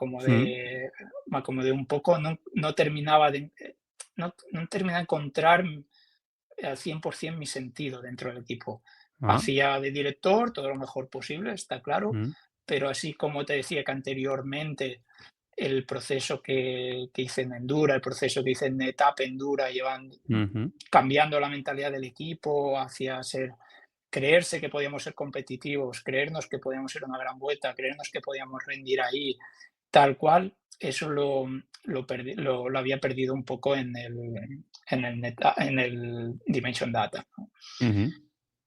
acomodé un poco, no terminaba no terminaba de encontrar al 100% mi sentido dentro del equipo.
Ah.
Hacía de director todo lo mejor posible, está claro,
Mm.
pero así como te decía que anteriormente el proceso que hice en Endura, el proceso que hice en Etapa Endura,
Ujú.
cambiando la mentalidad del equipo hacia creerse que podíamos ser competitivos, creernos que podíamos ser una gran vuelta, creernos que podíamos rendir ahí, tal cual, eso lo había perdido un poco en el Dimension Data, ¿no?
Ujú.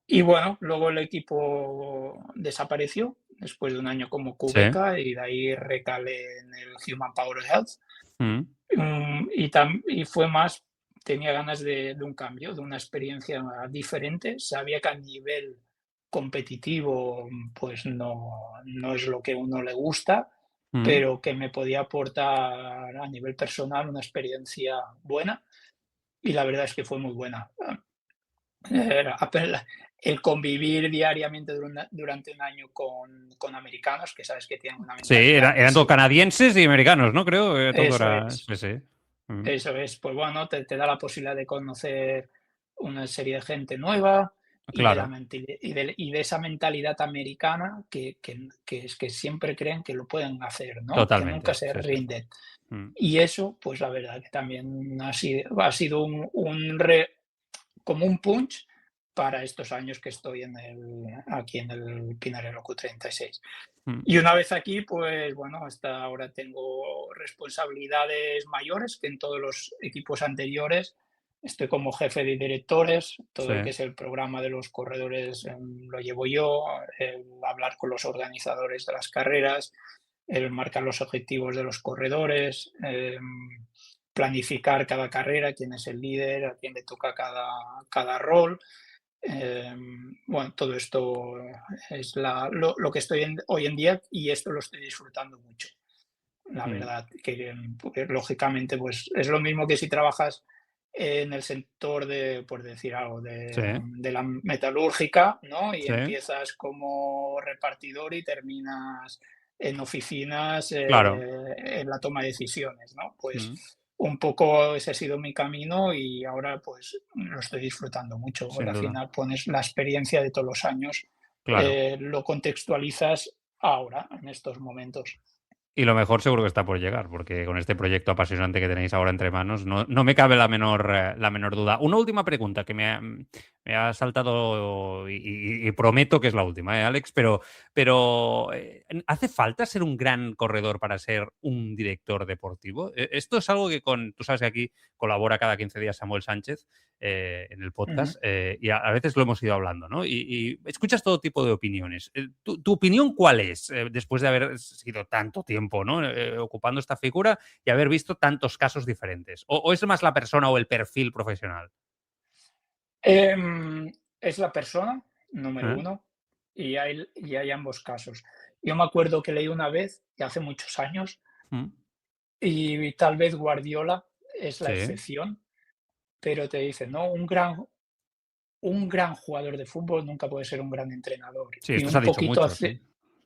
Y bueno, luego el equipo desapareció después de un año como
Sí.
QBK y de ahí recalé en el Human Power Health.
Mm.
Y fue más, tenía ganas de un cambio, de una experiencia diferente. Sabía que a nivel competitivo, pues no es lo que a uno le gusta,
Mm.
pero que me podía aportar a nivel personal una experiencia buena y la verdad es que fue muy buena. Era el convivir diariamente durante un año con americanos, que sabes que tienen una
Sí,
mentalidad
eran todo canadienses y americanos, ¿no? Creo que todo
eso
era.
es.
Sí, sí. Mm.
Eso es, pues bueno, te da la posibilidad de conocer una serie de gente nueva y de,
Claro,
y de esa mentalidad americana que siempre creen que lo pueden hacer, ¿no? Que nunca
totalmente.
se
Sí, sí.
rinden.
Mm.
Y eso, pues la verdad que también ha sido como un punch para estos años que estoy aquí en el Pinarello Q36.
Mm.
Y una vez aquí, pues bueno, hasta ahora tengo responsabilidades mayores que en todos los equipos anteriores. Estoy como jefe de directores, todo
Sí.
lo que es el programa de los corredores lo llevo yo, el hablar con los organizadores de las carreras, el marcar los objetivos de los corredores, planificar cada carrera, quién es el líder, a quién le toca cada rol. Bueno, todo esto es lo que estoy hoy en día y esto lo estoy disfrutando mucho. La
Mm.
verdad, que porque, lógicamente pues es lo mismo que si trabajas en el sector de, por decir algo,
Sí,
de la metalúrgica, ¿no? Y
sí.
empiezas como repartidor y terminas en oficinas,
Claro.
en la toma de decisiones, ¿no? Pues
Mm.
un poco ese ha sido mi camino y ahora pues lo estoy disfrutando mucho, porque
Sin
al
duda.
final pones la experiencia de todos los años,
Claro.
lo contextualizas ahora, en estos momentos.
Y lo mejor seguro que está por llegar, porque con este proyecto apasionante que tenéis ahora entre manos, no me cabe la menor duda. Una última pregunta que me ha saltado y prometo que es la última, Alex, pero ¿hace falta ser un gran corredor para ser un director deportivo? Esto es algo que tú sabes que aquí colabora cada 15 días Samuel Sánchez en el
Ujú.
podcast y a veces lo hemos ido hablando, ¿no? Y escuchas todo tipo de opiniones. ¿Tu opinión cuál es después de haber sido tanto tiempo, ¿no? Ocupando esta figura y haber visto tantos casos diferentes? ¿O es más la persona o el perfil profesional?
Es la persona, número
¿Eh?
uno, y hay ambos casos. Yo me acuerdo que leí una vez, y hace muchos años,
Mm.
y tal vez Guardiola es la
Sí.
excepción, pero te dice, ¿no? Un gran un gran jugador de fútbol nunca puede ser un gran entrenador.
Sí,
Y
esto se ha
un
dicho
poquito,
mucho, sí.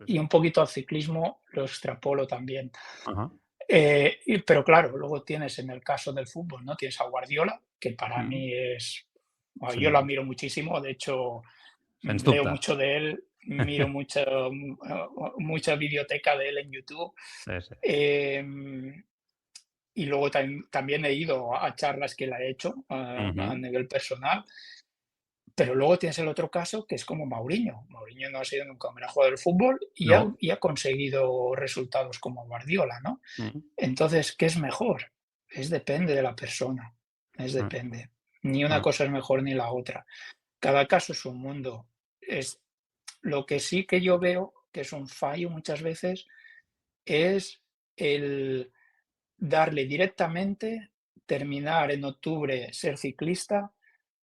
y un poquito al ciclismo lo extrapolo también.
Ajá.
Pero claro, luego tienes en el caso del fútbol, ¿no? Tienes a Guardiola, que para
Mm.
mí es, bueno,
Es
yo lo
un
admiro muchísimo, de hecho leo
senstupta.
mucho de él, miro mucha biblioteca de él en YouTube.
Sí, sí.
em, y luego también he ido a charlas que él ha hecho a
Ujú.
nivel personal. Pero luego tienes el otro caso que es como Mourinho. Mourinho no ha sido nunca un gran jugador de fútbol
No.
y ha conseguido resultados como Guardiola, ¿no?
Mm,
Entonces, ¿qué es mejor? Es depende de la persona, es
mm,
depende. Ni una
mm.
cosa es mejor ni la otra. Cada caso es un mundo. Es lo que sí que yo veo que es un fallo muchas veces es el darle directamente, terminar en octubre, ser ciclista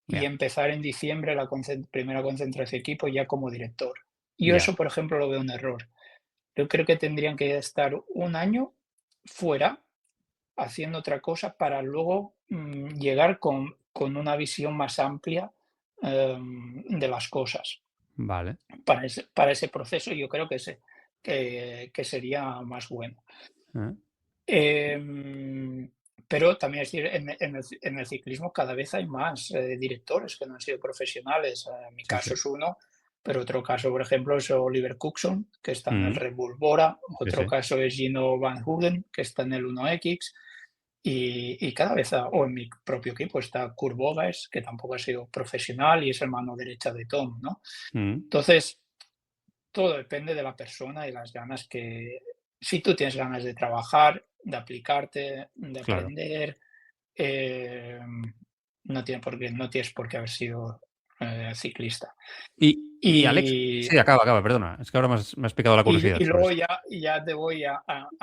y
Ya,
empezar en diciembre la primera concentración de equipo ya como director. Yo
ya.
eso, por ejemplo, lo veo un error. Yo creo que tendrían que estar un año fuera haciendo otra cosa para luego llegar con una visión más amplia de las cosas.
Vale.
Para ese proceso yo creo que sería más bueno.
Eh,
Em, pero también es decir, en el ciclismo cada vez hay más directores que no han sido profesionales. En mi
Sí, sí.
caso es uno, pero otro caso, por ejemplo, es Oliver Cookson, que está en el
Mm,
Red Bull Bora.
sí,
Otro
sí.
caso es Gino Van Houten, que está en el 1X. Y cada vez, o en mi propio equipo, está Kurt Bogas, que tampoco ha sido profesional y es el mano derecha de Tom, ¿no?
Mm,
Entonces, todo depende de la persona y las ganas que, si tú tienes ganas de trabajar, de aplicarte, de
claro.
aprender, no tienes por qué haber sido ciclista.
Y Alex,
Y,
sí, acaba, acaba, perdona. Es que ahora me has picado la curiosidad
y
sobre
luego
esto.
ya te voy a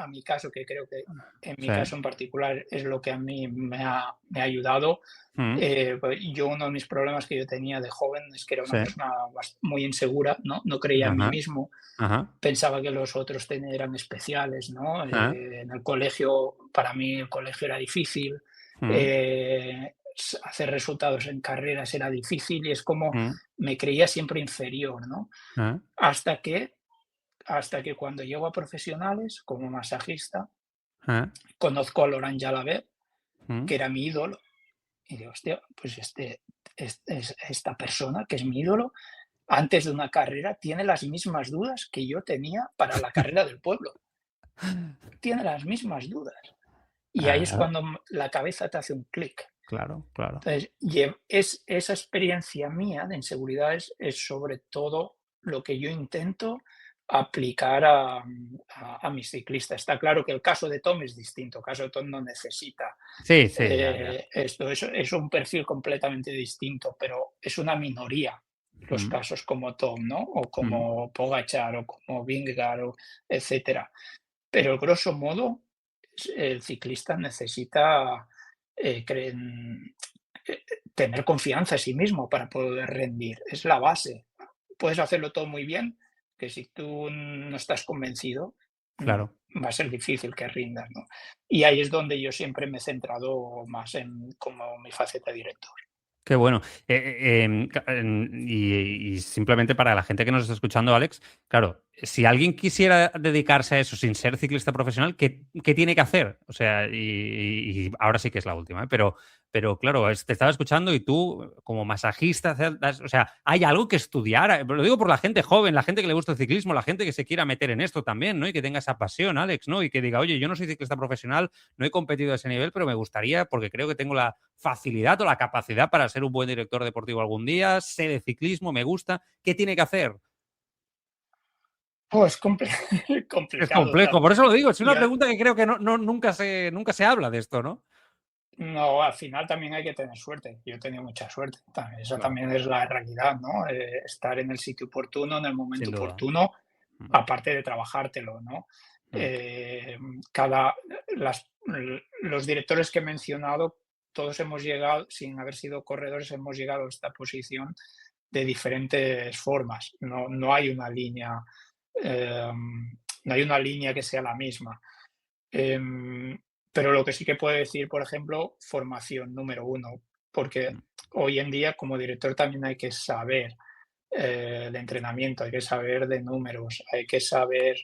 mi caso, que creo que en mi
Sí.
caso en particular es lo que a mí me ha ayudado.
Mm,
Pues yo uno de mis problemas que yo tenía de joven es que era
sí.
una persona muy insegura, ¿no? No creía en mí
Ajá,
mismo,
ajá.
pensaba que los otros eran especiales, ¿no?
Ah,
En el colegio, para mí el colegio era difícil,
mm,
hacer resultados en carreras era difícil y es como
mm,
me creía siempre inferior, ¿no?
ah,
Hasta que, hasta que cuando llego a profesionales como masajista,
ah,
conozco a Laurent Jalabert,
mm.
que era mi ídolo, y digo, hostia, pues esta persona que es mi ídolo, antes de una carrera tiene las mismas dudas que yo tenía para la carrera del pueblo. Tiene las mismas dudas. Y ahí es
Ah,
cuando la cabeza te hace un clic.
claro, claro.
Entonces, esa experiencia mía de inseguridades es sobre todo lo que yo intento aplicar a mis ciclistas. Está claro que el caso de Tom es distinto. El caso de Tom no necesita
Sí, sí, ya, ya.
esto. Es un perfil completamente distinto, pero es una minoría los
Mm,
casos como Tom, ¿no? O
mm,
como Pogačar o como Vingegaard, etcétera. Pero grosso modo, el ciclista necesita tener confianza en sí mismo para poder rendir. Es la base. Puedes hacerlo todo muy bien, que si tú no estás convencido,
claro.
va a ser difícil que rindas, ¿no? Y ahí es donde yo siempre me he centrado más en como mi faceta de director.
Qué bueno. Y simplemente para la gente que nos está escuchando, Alex, claro, si alguien quisiera dedicarse a eso sin ser ciclista profesional, ¿qué tiene que hacer? O sea, y ahora sí que es la última, ¿eh? Pero claro, te estaba escuchando y tú, como masajista, o sea, hay algo que estudiar. Lo digo por la gente joven, la gente que le gusta el ciclismo, la gente que se quiera meter en esto también, ¿no? Y que tenga esa pasión, Alex, ¿no? Y que diga, oye, yo no soy ciclista profesional, no he competido a ese nivel, pero me gustaría, porque creo que tengo la facilidad o la capacidad para ser un buen director deportivo algún día, sé de ciclismo, me gusta. ¿Qué tiene que hacer?
Pues
Es
complicado.
complejo, por eso lo digo, es una
Yo,
pregunta que creo que nunca se habla de esto, ¿no?
no, al final también hay que tener suerte. Yo he tenido mucha suerte. Esa
Claro,
también es la realidad, ¿no? Estar en el sitio oportuno, en el
sin
momento
duda.
oportuno,
Mm,
aparte de trabajártelo, ¿no?
mm,
Eh, cada, los directores que he mencionado, todos hemos llegado, sin haber sido corredores, hemos llegado a esta posición de diferentes formas. No hay una línea, eh, no hay una línea que sea la misma. Em, pero lo que sí que puedo decir, por ejemplo, formación número uno. porque hoy en día como director también hay que saber de entrenamiento, hay que saber de números, hay que saber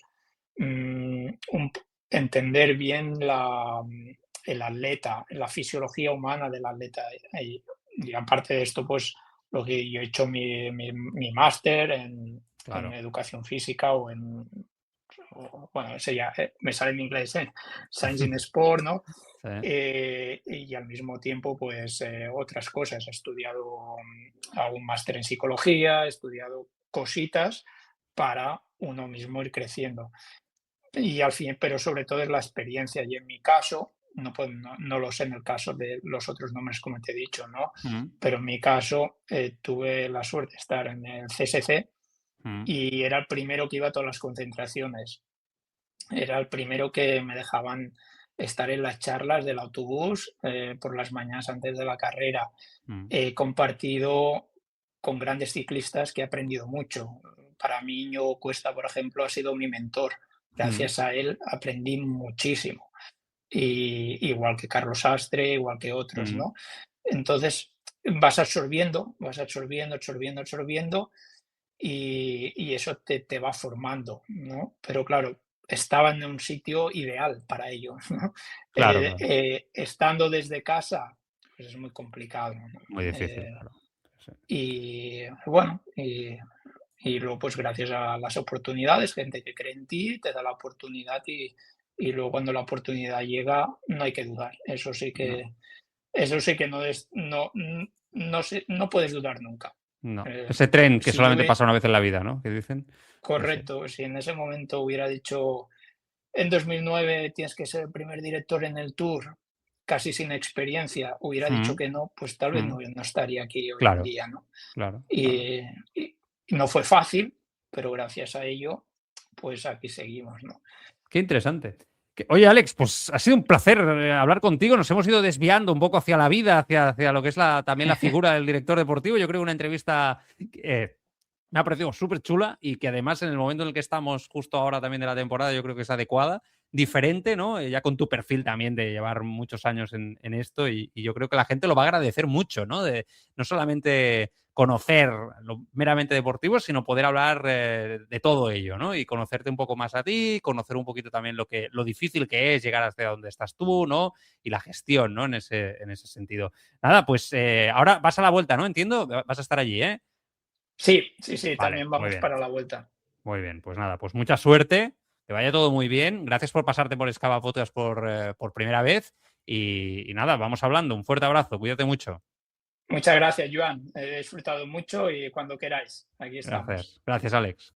entender bien el atleta, la fisiología humana del atleta. Y aparte de esto, pues lo que yo he hecho mi máster en
Claro.
educación física bueno, ese ya me sale en inglés, Science in Sport, ¿no?
Sí.
Y al mismo tiempo, pues otras cosas. He estudiado hago un máster en psicología, he estudiado cositas para uno mismo ir creciendo. Y al fin, pero sobre todo es la experiencia. Y en mi caso, no lo sé en el caso de los otros nombres, como te he dicho, ¿no? Pero en mi caso tuve la suerte de estar en el CSC y era el primero que iba a todas las concentraciones. Era el primero que me dejaban estar en las charlas del autobús por las mañanas antes de la carrera. He compartido con grandes ciclistas que he aprendido mucho. Para mí, Íñigo Cuesta, por ejemplo, ha sido mi mentor. Gracias a él aprendí muchísimo. Y, igual que Carlos Sastre, igual que otros, ¿no? Entonces vas absorbiendo, y eso te va formando, ¿no? Pero claro, estaba en un sitio ideal para ello, ¿no?
Claro, claro.
Estando desde casa, pues es muy complicado, ¿no?
Muy difícil, claro. Sí.
Y bueno, y luego pues gracias a las oportunidades, gente que cree en ti, te da la oportunidad y luego cuando la oportunidad llega no hay que dudar. Eso sí que no puedes dudar nunca.
No. Ese tren que
Si yo
solamente pasa una vez en la vida, ¿no? ¿Qué dicen?
Correcto, si en ese momento hubiera dicho en 2009 tienes que ser el primer director en el Tour, casi sin experiencia, hubiera dicho que no, pues tal vez no estaría aquí hoy en
Claro,
día, ¿no?
claro.
Y no fue fácil, pero gracias a ello, pues aquí seguimos, ¿no?
Qué interesante. Oye, Alex, pues ha sido un placer hablar contigo. Nos hemos ido desviando un poco hacia la vida, hacia lo que es también la figura del director deportivo. Yo creo que una entrevista me ha parecido súper chula y que además en el momento en el que estamos justo ahora también de la temporada yo creo que es adecuada, diferente, ¿no? Ya con tu perfil también de llevar muchos años en esto y yo creo que la gente lo va a agradecer mucho, ¿no? No solamente conocer lo meramente deportivo, sino poder hablar de todo ello, ¿no? Y conocerte un poco más a ti, conocer un poquito también lo difícil que es llegar hasta donde estás tú, ¿no? Y la gestión, ¿no? En ese sentido. Nada, pues ahora vas a la vuelta, ¿no? Entiendo, vas a estar allí, ¿eh?
Sí,
Vale,
también
muy
vamos
bien.
para la vuelta.
Muy bien, pues nada, pues mucha suerte, que vaya todo muy bien. Gracias por pasarte por Excava Podcast por primera vez y nada, vamos hablando. Un fuerte abrazo, cuídate mucho.
Muchas gracias, Joan. He disfrutado mucho y cuando queráis, aquí estamos.
Gracias, Alex.